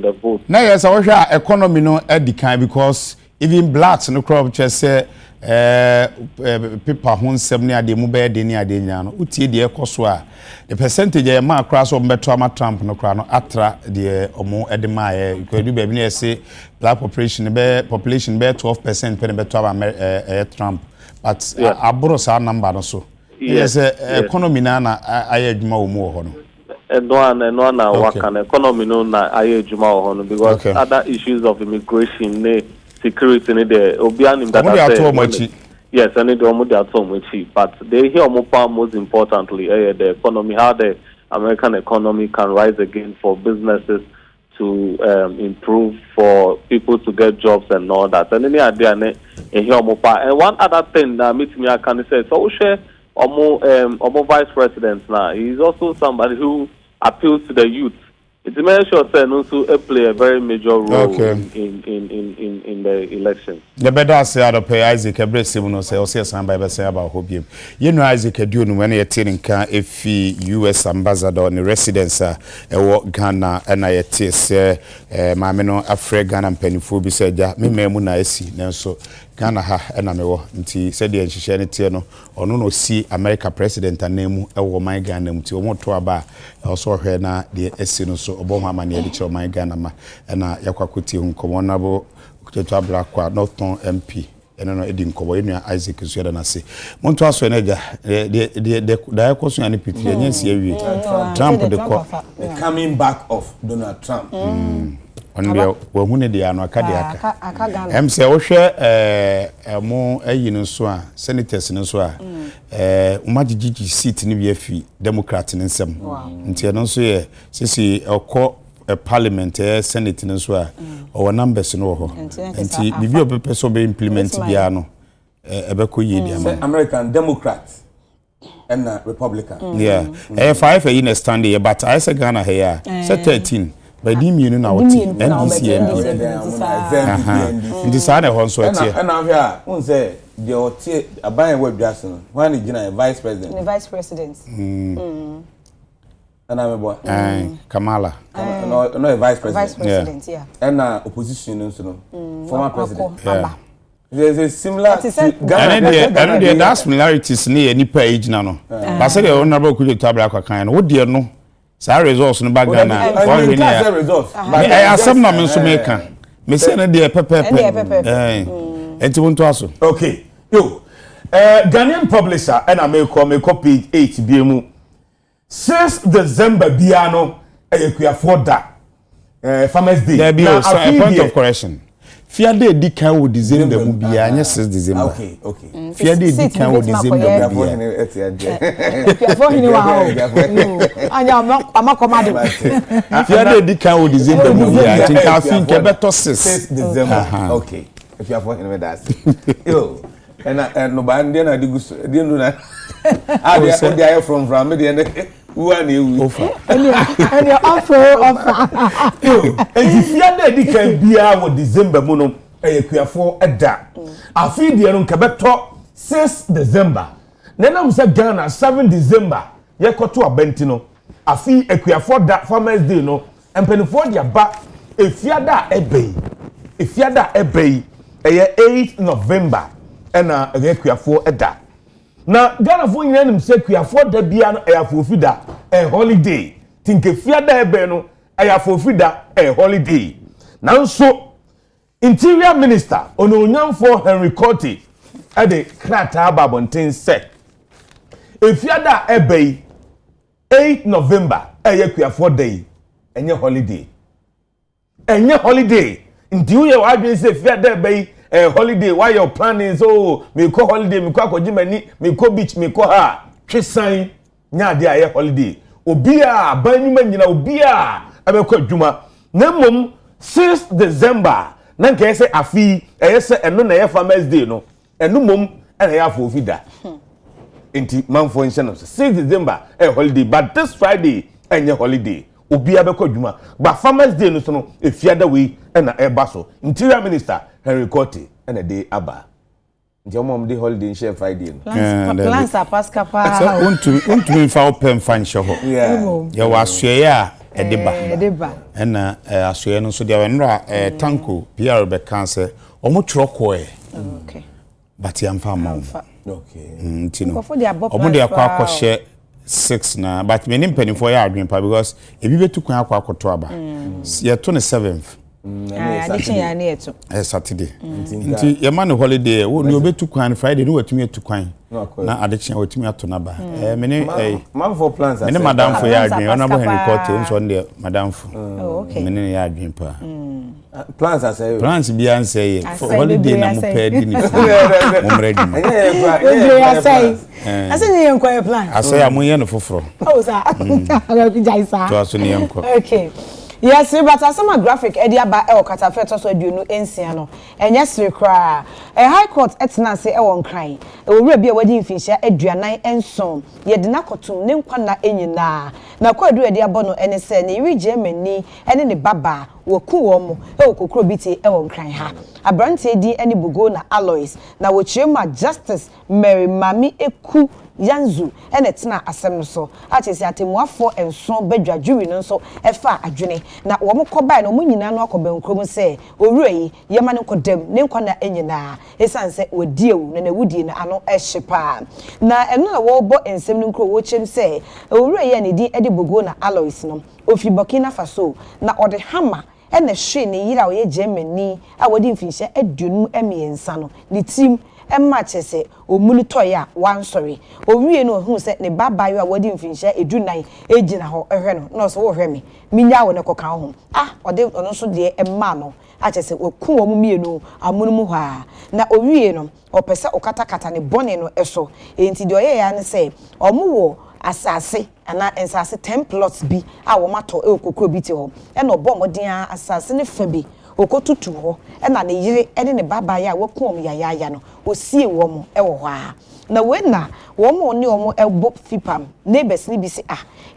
the vote. Now yes, I wish our economy no decline because even blacks no crop just say people who 70 de mu be de ni ade nya no utie de ekoso a the percentage e ma akra so mbeto ama Trump no kra no atra de omo edema e ko du be bi na say black population be 12% pe beto ama Trump but aburo sa number no so yes economy na aye adwuma wo mu ho no no na wakan economy no na aye adwuma wo ho no because other issues of immigration security in there obianim that yes, and they almost at home with it. But they hear more most importantly, the economy, how the American economy can rise again for businesses to improve, for people to get jobs and all that. And any idea in here more. And one other thing that meets me, I can say, so share Omo vice president now. He's also somebody who appeals to the youth. It's sure also play a very major role in the election. The better say Adope Isaac Ebresimuno say also some by say about Hobium. You know Isaac Edun when you're telling if US ambassador in residence Ghana and I say Mamino Afre Ghana and Pennyfubi said ya me muna esi so Ghana ha and amewo nti said the enchishane no or no see America president and name my Ghana mti omo to aba also here na the esi so Obama man yedi my Ghana ma na yakwakuti nkomonabo kuteto ablakwa Northern MP eno edi nkobo enu Isaac Nsueda na se monto aso eneja the question ani pitire nyensi awie Trump the coming back of Donald Trump onde wahune de ano aka em se wo hwe mo ayi no so a senators no so a umagigigi seat ni bi afi democrat ni nsem nti no so ye sisi okọ parliament senate no so a o numbers no ho nti bibi obepe so be implement bia no ebeko yedi am American Democrat and Republican yeah 5 in a stand here but I say Ghana here say 13 by the meaning now NDC ndi sa na ho so etie and now here won say the otie aban we Jackson when he gina vice president and I'm boy Kamala no vice president yeah and opposition no former president there's a similar Ghana and the similarities near any page now no but say the honorable could to abra kwakan no wo de no sa results no back Ghana for we near results I asem na me so make me say na de pepepe enti won to aso okay yo Ghanaian publisher and I make page 8 biemu 6 December biano ekuafo da Farmers Day there be a point of correction Fiade di kan wo December mu bia anya 6 December okay Fiade di kan wo December mu bia Fiafo hini wa ho anya amakomade Fiade di kan wo December mu bia tinka fin ke beto 6 December okay Fiafo hini me that yo and no ba ndi na digu di ndu na they are from me one you and your offer and Fiade di kan bia wo December mu no ekuafo eda afi de no nke beto 6 December nenam se Ghana 7 December ye koto abenti no afi ekuafo da Farmers Day no empenifo dia ba efiada ebei eye 8 November ena ekuafo eda na Ghana fo nyina nim se ekuafo da bia no ayafofida holiday tinke fiada ebe no ayafofida holiday nanso Interior Minister Ononyamfo Henry Cote ade krata babonten se efiada ebe 8 November ekuafo day enye holiday nti uye wadwe se fiada ebe holiday why your planning so me ko holiday me ko akojimani me ko beach me ko ha twisan nya de aye holiday obi a banuma nyina obi a abekọ adwuma na mom 6 December na nke se afi se eno na ye Farmers Day no eno mom na ye afofida enti manfo nhyɛ 6 December holiday but this Friday enye holiday obi abekọ adwuma ba Farmers Day no so no efiada we na eba so Interior Minister Henry Cote and a day aba nti omom dey holiday share Friday no plans are paskapa so want to fa open fan show ya wasue ya edeba na asue no so dia wenra tanko PR be kan se omo troko okay but ya mfa ma okay nti no omo dey akwa share 6 na but me nim penifo ya adwen pa because ebi betu kwan akwa akoto aba ye 27th Adekye ya ne eto Saturday nti ye man holiday wo ni obetu kwan Friday ni watumi etu kwan na Adekye watumi ato na ba mene man for plans mene madam for ya adwen ona bo Henry Court nso on the madam for okay mene ya adwen pa Plans are say. Plans be answer. Holiday na mo pay di ni. Mo ready. I say you enquire plan. I say am yen foforo. Oh sir. To aso ni enko. Okay. Yes, but as some graphic edi aba e okata fe to so aduonu ensia no. Enye sere kra. High court etna say e won kran. Owura bia wadi mfinhia aduanan enson. Ye de na kotum ne nkwa na enyina. Na kwa adu edi abo no ene se ne ri Germany ene ne baba woku wo mo e okokro biti e won kran ha. Abrante edi ene bugo na Alois na wo chirema Justice Mary Mami Eku Yanzu ene tena asem so achesi atemuafo enson badwa jury no so efa adwene na wo mkoba na mo nyina no akobenkrom se owura yi yema ne kodam ne nkwa na enyina esanse wodiewu na wudie na ano ehyepa na eno na wo bo ensem no nkro wo chem se owura yi ne di edi bogo na Alois no ofi Burkina Faso na ode hama ene hwe ne yira wo ye Germany a wodi mfinhye aduonu emiensa no ne tim emma chese omunu toya wan sorry owie no hu se ne babayo a wadi mfinhia edunan ejina ho ehwe no no so wo hwe me minya wo ne koka ho ode ono so de emma no a chese oku wo mu mienu amunu mu ha na owie no opese okatakata ne bone no eso enti de oye ya ne se omuwo asase ana ensase 10 plots bi a wo mato ekokro bi ti ho e no bo modin asase ne fa bi okotutu ho na ne yire ene ne baba ya wakum ya no osie wo mo e wo ho a na we na wo mo ne wo mo ebo fipam neighbors ni bi si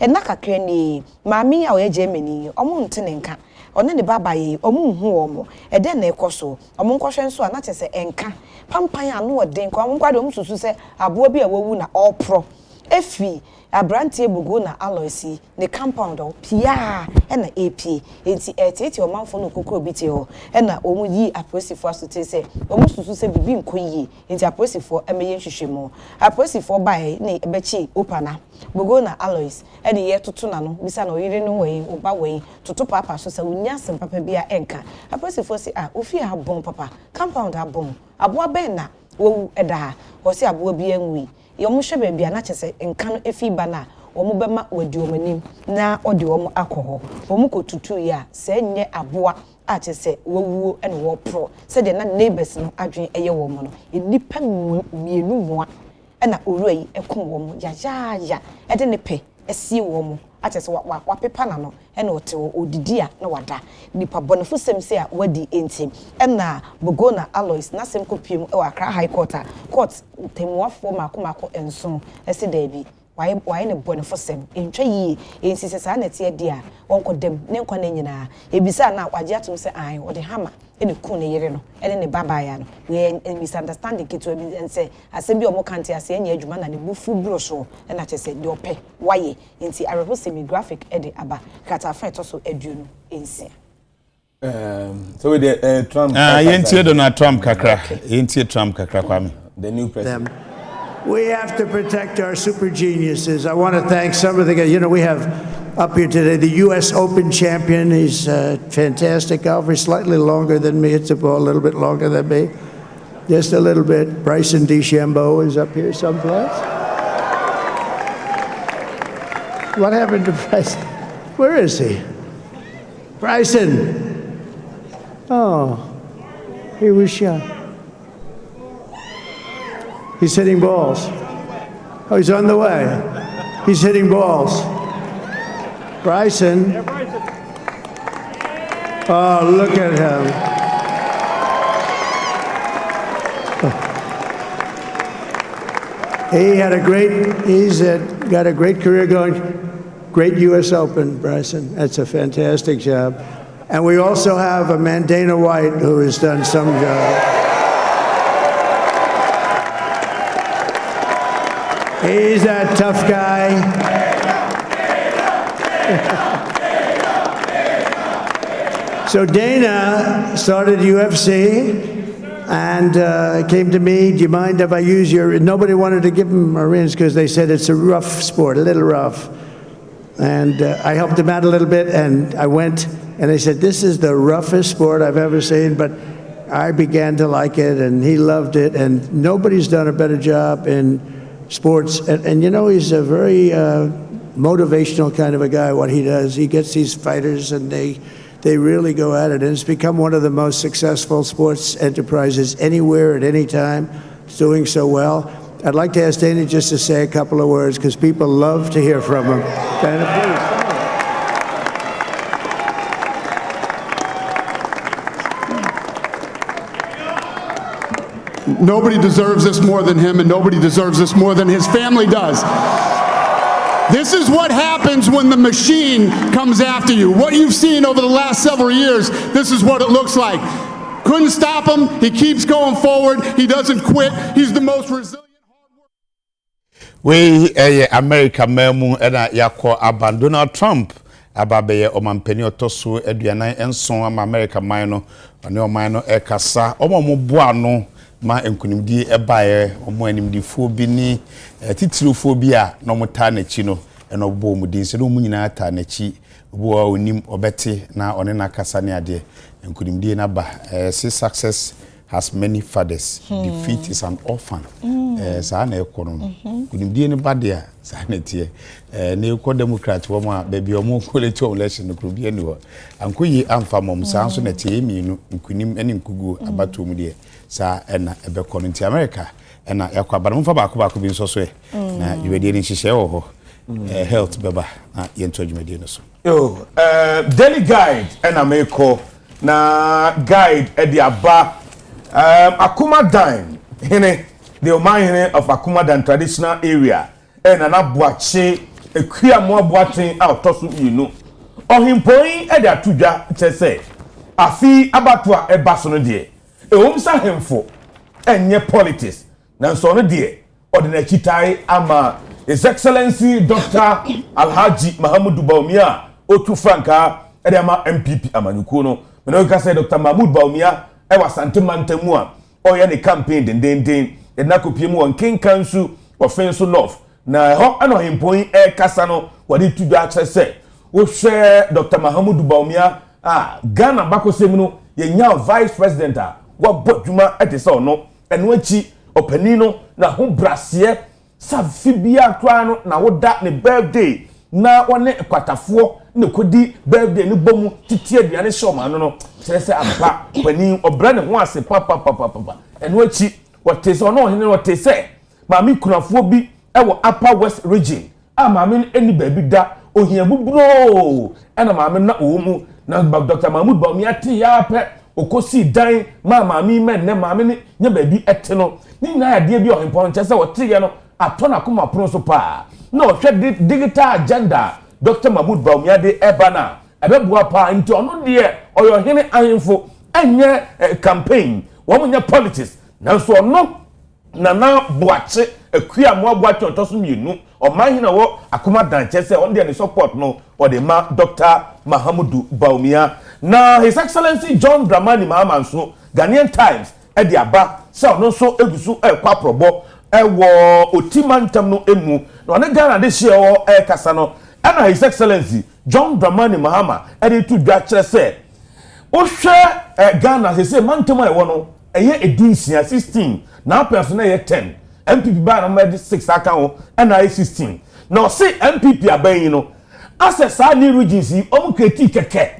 na kakra ni maami a o ye Germany omo ntene nka one ne baba ye omo hu wo mo de na ekoso omo nkohwe nso a na chese enka pampan anu odin ko omo kwade omo susu se aboa bi a wawu na all pro efi Abrante bugo na Aloisi ne compound o pia na AP enti etete o manfo no kokro biti ho na omu yi aposifo asote se omu susu se bibi nkoyi enti aposifo emeye nhwehwemo aposifo bae ne ebechi opana bugo na Alois ene ye toto na no bisa na oyire no wei oba wei toto papa so se unya sem papa bia enka aposifo se ofi abon papa compound abon aboa ben na wo eda o se aboa bia nwi yomu hwe bia na chese nka no efi ba na omu bema wadi omanim na ode omu akoho omu kotutu ya se nye aboa a chese wowuo ene wo pro se de na neighbors no adwen eye wo mo no enipa mienu moa na owura yi ekom wo mo ya ede ne pe esie wo mo a chese wa pepa na no ene ote odidi a na wada nipa bonefo semse a wadi enti na bugo na Alois na sem kopiem e wa Accra High Court court temuafo mako enso ese da bi why ne bonefo sem entwa yi enti se sa na tie dia wonkodem ne nkwa na nyina ebisa na waje atum se an wo de hama ene ku ne yire no ene ne baba ya no we misunderstanding keto bi ense asem bi omo kante ase enya adwuma na ne bufu brosho na chese de ope waye enti arepo semi graphic ede aba kata fa to so aduonu ense so with the Trump yentie Donald Trump kakra yentie Trump kakra kwa me the new president. We have to protect our super geniuses. I want to thank some of the guys. You know, we have up here today the U.S. Open champion. He's a fantastic golfer, slightly longer than me. It's a little bit longer than me, just a little bit. Bryson DeChambeau is up here someplace. What happened to Bryson? Where is he? Bryson. Oh, he was shot. He's hitting balls. Oh, he's on the way. He's hitting balls. Bryson. Oh, look at him. He's got a great career going. Great U.S. Open, Bryson. That's a fantastic job. And we also have a man, Dana White, who has done some job. He's a tough guy. So Dana started UFC and came to me, do you mind if I use your... Nobody wanted to give him a rinse because they said it's a rough sport, a little rough. And I helped him out a little bit, and I went, and they said, this is the roughest sport I've ever seen, but I began to like it, and he loved it, and nobody's done a better job in sports. And you know, he's a very motivational kind of a guy, what he does. He gets these fighters, and they they really go at it. And it's become one of the most successful sports enterprises anywhere at any time. It's doing so well. I'd like to ask Dana just to say a couple of words because people love to hear from him. Dana, please. Nobody deserves this more than him, and nobody deserves this more than his family does. This is what happens when the machine comes after you. What you've seen over the last several years, this is what it looks like. Couldn't stop him. He keeps going forward. He doesn't quit. He's the most resilient. We America memu ena yakọ aban Donald Trump ababeye omampeni otoso aduanan enson ama America man no one oman no ekasa omo boa no ma enkunimdi ebaye omo animdifo bi ni titirofo bi a no mota na chi no eno bo mu din se no mu nyina ta na chi bo onim obete na one na kasa ne ade enkunimdi na ba success has many fathers. Defeat is an orphan. Sa na ekono. Kunimdie ne badia sa na tie. Na ekọ Democrat wo ma baby omo college election no probie ni ho. Ankoyi amfa mom sa nso na tie mienu nkunim ene nkugu abato mu die. Sa na ebekọ nti America na yakọ abana mfa baako bi nso so na yewede ni hihye wo ho. Health beba na yento adwumade no so. Yo, daily guide na meko na guide e di aba Akumadan, the Oman of Akumadan traditional area, and an abuache, a queer more boating out of you know. Or him point at their tuja, say, a fee abatwa a bason dear, a umsa him for, and your politics, Nansona dear, or the Nechitai Ama, His Excellency Dr. Alhaji Mahamudu Baumia, Otu Franka, Edema MPP Amanukuno, Menoka said Dr. Mahmoud Baumia. Ewa santimantemua oya ni campaign den enakopiemu on King Council offense love na ho ano hempon kasa no wadi tudu access wo hwe Dr. Mahamudu Baumia Ghana bakosem no ye nya vice president wa bodwuma etese ono eno achi opani no na ho brase sa fibia kra no na woda ne birthday na wone kwatafo ne kodi birthday ne bomu titi aduane shoma no serese ampa pani obra ne ho ase papa eno achi wotese ono hene wotese maami kunafo bi ewo upper west region maami eni baabi da ohia bubro ena maami na omu na Dr. Mahmoud Baumia ti ya pe okosi dan maami men ne maami ne nya baabi ete no ni na ade bi ohempon chese wote ye no atona kuma pro so pa no hwe digital agenda Dr. Mahmoud Baumia de ebana ebebua pa nti ono de oyo hene ahemfo enye campaign wo nya politics nanso ono na boache akua mo boache otoso mienu o mahina wo Akumadan chese on de support no o de ma Dr. Mahamudu Baumia na His Excellency John Dramani Mahama nso Ghanaian Times e de aba se ono so egusu kwa probo ewo otimantam no emu na one Ghana de hye o kasa no ana His Excellency John Dramani Mahama e de tu dwa kire se o hwe Ghana se se mantam ewo no eye edinsia 16 na person na ye 10 MPP ba na ma 6 aka ho ana 16 na o se MPP aban no access any regions o kreti keke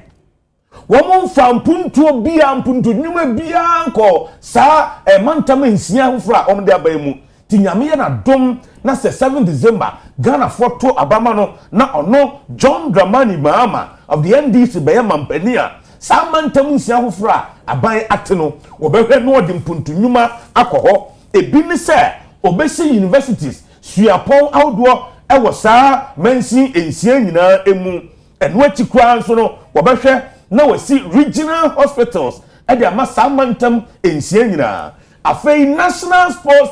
wo mfa mpuntuo bia mpuntu nyuma bia nko sa mantam nsia hofra o de aban mu tinyame ya na dom na se 7 December Ghana photo abama no na ono John Dramani Mahama of the NDC be mampania sa mantam nsia hofra aban ate no wo behwe no de mpuntu nyuma akoho ebi ni se obesi universities suapon awdo ewo sa mansi ensia nyina emu eno akikwa nso no wo behwe na wasi regional hospitals e de ama sa mantam ensia nyina afei National Sports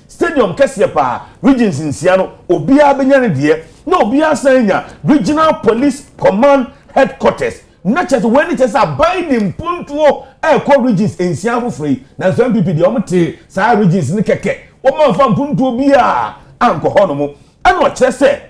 Stadium kese pa regions nsia no obia benya ne de na obia sanya regional police command headquarters na chese when chese abai ni mpuntuo ko regions ensia fofrei na so MPP de omte sa regions ni keke o ma fa mpuntuo bia anko hono mo ana o chese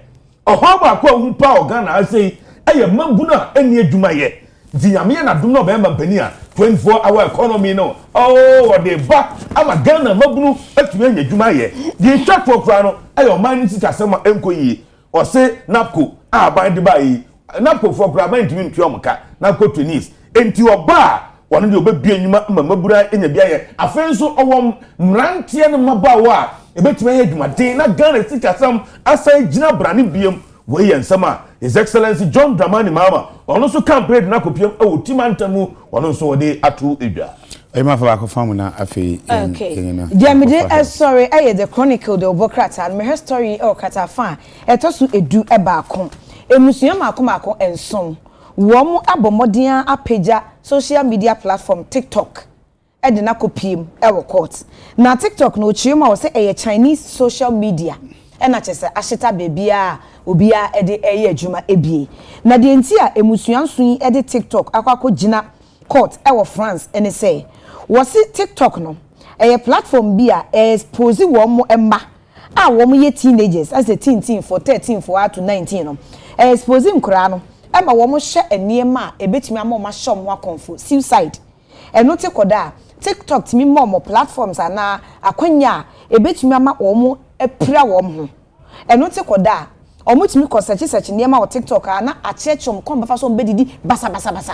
oho ba kwa hu pa Ghana asei eye mabuna eni adwuma ye dinyame na dum no be mampani a 24-hour economy no oh they back ama Ghana mabunu atumi anya adwuma ye di twatwo kra no eye o man ni sika sema enko yi o se napco aban de ba yi na pofo kra ba ntimi ntua omka na ko Tunis enti oba wonu de obebie nyuma mamabura enya bia ye afenso owom mrantie ne mabawa ebetime ye dwumaden na Ghana sikasam asai gina brane biem we ye nsama His Excellency John Dramani Mahama ono so campaign na kopiem e timantamu ono so wode atu edwa Ema fa ko famu na afi Diamide sorry the Chronicle the Obokrata and my story o kata fan etosu edu e ba kon emusuya mako enson wo mu abomoden apeja social media platform TikTok e de na kopiem e wo court na TikTok no chioma wo se Chinese social media e na chese aheta bebia obia e de adwuma ebie na de enti a emusuya nson e de TikTok akwako gina court e wo France ene say wasi TikTok no platform bi a expose wo mo emma a wo mo ye teenagers as a teen for 13 for to 19 no expose nkura no ema wo mo hye eniema ebetimi ama mo shom ho akonfo suicide eno te koda TikTok timi mo platforms ana akwanya ebetimi ama wo mo epira wo mo eno te koda omutimi ko search niema wo TikTok ana achechom kon bafa so mbedidi basa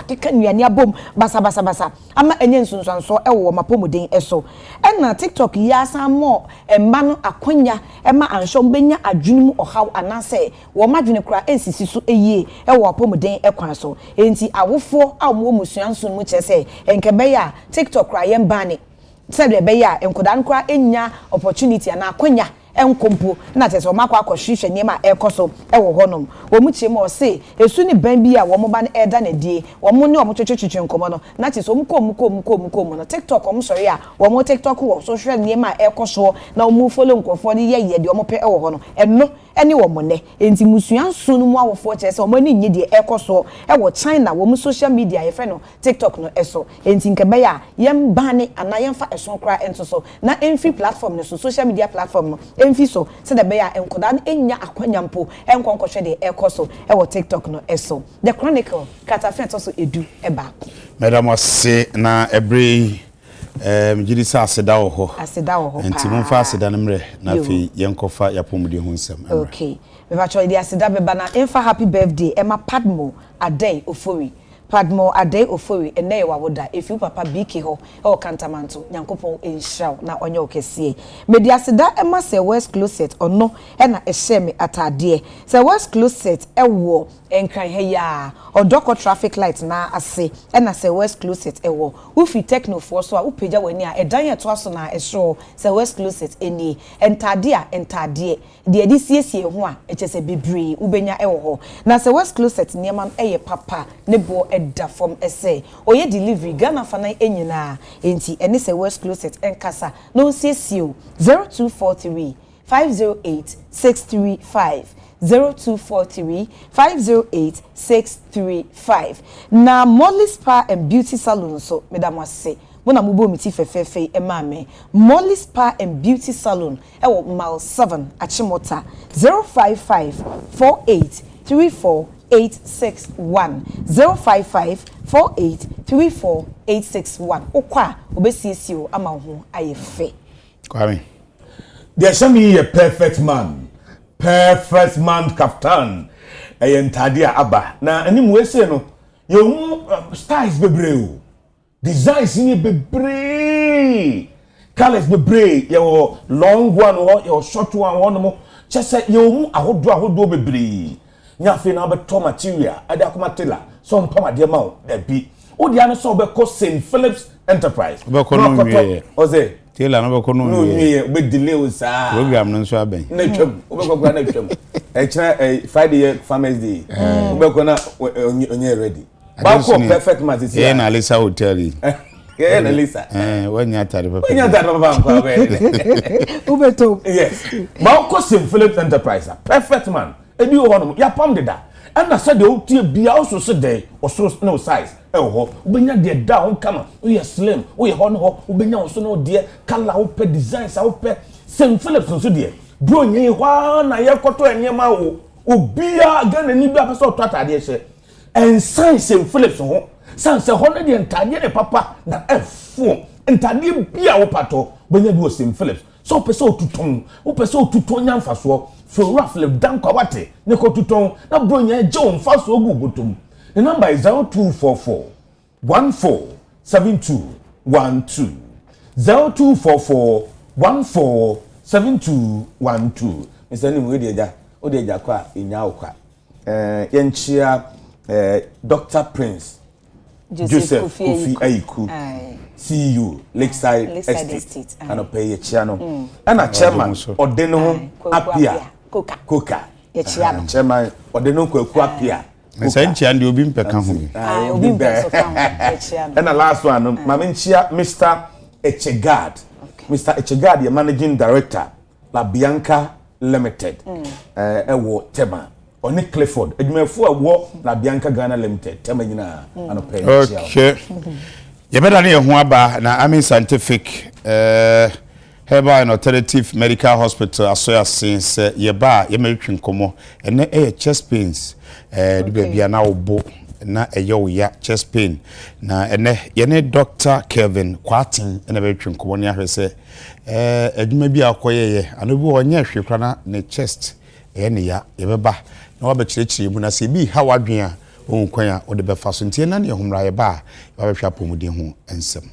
keka nuane abom basa ama enye nsunsanso ewo mapomuden eso ena TikTok ya samo emma no akonya ema anhom benya adwunum ohaw anase wo madwene kura ensisi so eyie ewo apomuden ekwan so enti awofo a mo musuanso mu chese enkebe ya TikTok kura yembane sebe be ya enkodan kura enya opportunity ana akonya enkompo na tese o makwa akohwehwe niema ekoso ewo honom wo mu chie mo se esu ni ban bi a wo mo ba na eda na die wo mo ne o mo twetwetwe nkomo no na tese o mu kom no TikTok o mo sori a wo mo TikTok wo so hwe niema ekoso na o mu follow nkofo ni ye de o mo pe ewo hono enno eni wo mo ne enti musuan sunu mu awofo chese o mo ni nye de ekoso ewo China wo mu social media ye fe no TikTok no eso enti nkebe ya yem bane ana yemfa eso kra entoso na enfi platform no so social media platform no enfiso se de be ya enkoda na enya akwanyampo enkonkohwe de ekoso ewo TikTok no eso the Chronicle katafent also edu eba madam ase na every jiri sa aseda wo ho enti monfa aseda nemre na fi yenkofa yapomudi ho nsem okay me ba cho di aseda beba na enfa happy birthday Emma Padmo Adekye Ofori Padmo Adekye Ofori ene wa woda efi papa biki ho e kantamanto nyankopon enhraw na onye okesie medi aseda Emma se West Closet ono e na ehye me atade se West Closet ewo enkran he ya odoko traffic light na ase e na se West Closet ewo ufi techno for so a upeja wani a edan ye to aso na ehro se West Closet eni entade de edi siesie ho a echese bebre ubenya ewo ho na se West Closet niema eye papa ne bo da from essay oye delivery Ghana fana enyina enti ene se West Closet enkasa no sesio 0243 508 635 0243 508 635 na Molly Spa and Beauty Salon so madam ase mona mubo miti fefefe emame Molly Spa and Beauty Salon ewo mile 7 Achimota 055 48 34 861 055 48 34 861 okwa obesiesio ama ho ayefe kwame there shall be a perfect man kaftan entadea aba na anim we say no you styles bebre designs ni bebre colors bebre your long one your short one mo chese you ahodo bebre nyafe na beto material ade akoma tela so mpama de ma o da bi o dia no so be ko St Philip's Enterprise be ko no wie oze tela no be ko no wie be delay o sa program no so aben na twam o be ko na twam e kira Friday Farmers Day o be ko na onye ready ba ko perfect man this year na Lisa hotel na Lisa wanya tare papa nko be ubeto yes ba ko St Philip's Enterprise perfect man ebi wo hono ya pam deda ana se de o tie bia o so se de o so no size e ho obenya de da ho kama o ye slim o ye hono ho obenya o so no de color o pe designs o pe St Philip's so de bro nye hwa na ye koto enyema wo obia Ghana ni bia pese o to atade hye en St Philip's ho sanse hono de entade ne papa na efo entade bia wo pato obenya bi o St Philip's so pese otuton o pese otuton nyamfa so so roughly dan kwawate ne kotuton na bronya je on fa so ogu botom. The number is 0244 147212 0244 147212. Mr. Nim we dey o dey ja kwa inya okwa yenchia Dr. Prince Joseph Kofi Ayiku CEO Lakeside Estate and pay chia no and a chairman odeno apia koka chairman odeno kwaku apia Nsenchia ndi obi mpeka ho obi mpeka so and the last one maminchia Mr. Echegad Mr. Echegad the managing director La Bianca Limited ewo tema Oni Clifford edwumafo awo La Bianca Ghana Limited tema nyina anopɛ okay yebeda ne ho aba na Amin Scientific Herbal and Alternative Medical Hospital asoya since yeba yemetwe nkomo ene chest pains de bia na obo na ya chest pain na ene yene Dr. Kevin Kwatin ene betwe nkomo ne ahwese adwuma bi akoyeye anobi onye hwekra na ne chest ene ya yebeba na wabekirechiri mu na se bi ha wadwen a onkwan a ode befa so ntie na ne homra yeba ba behwa pomuden ho ensem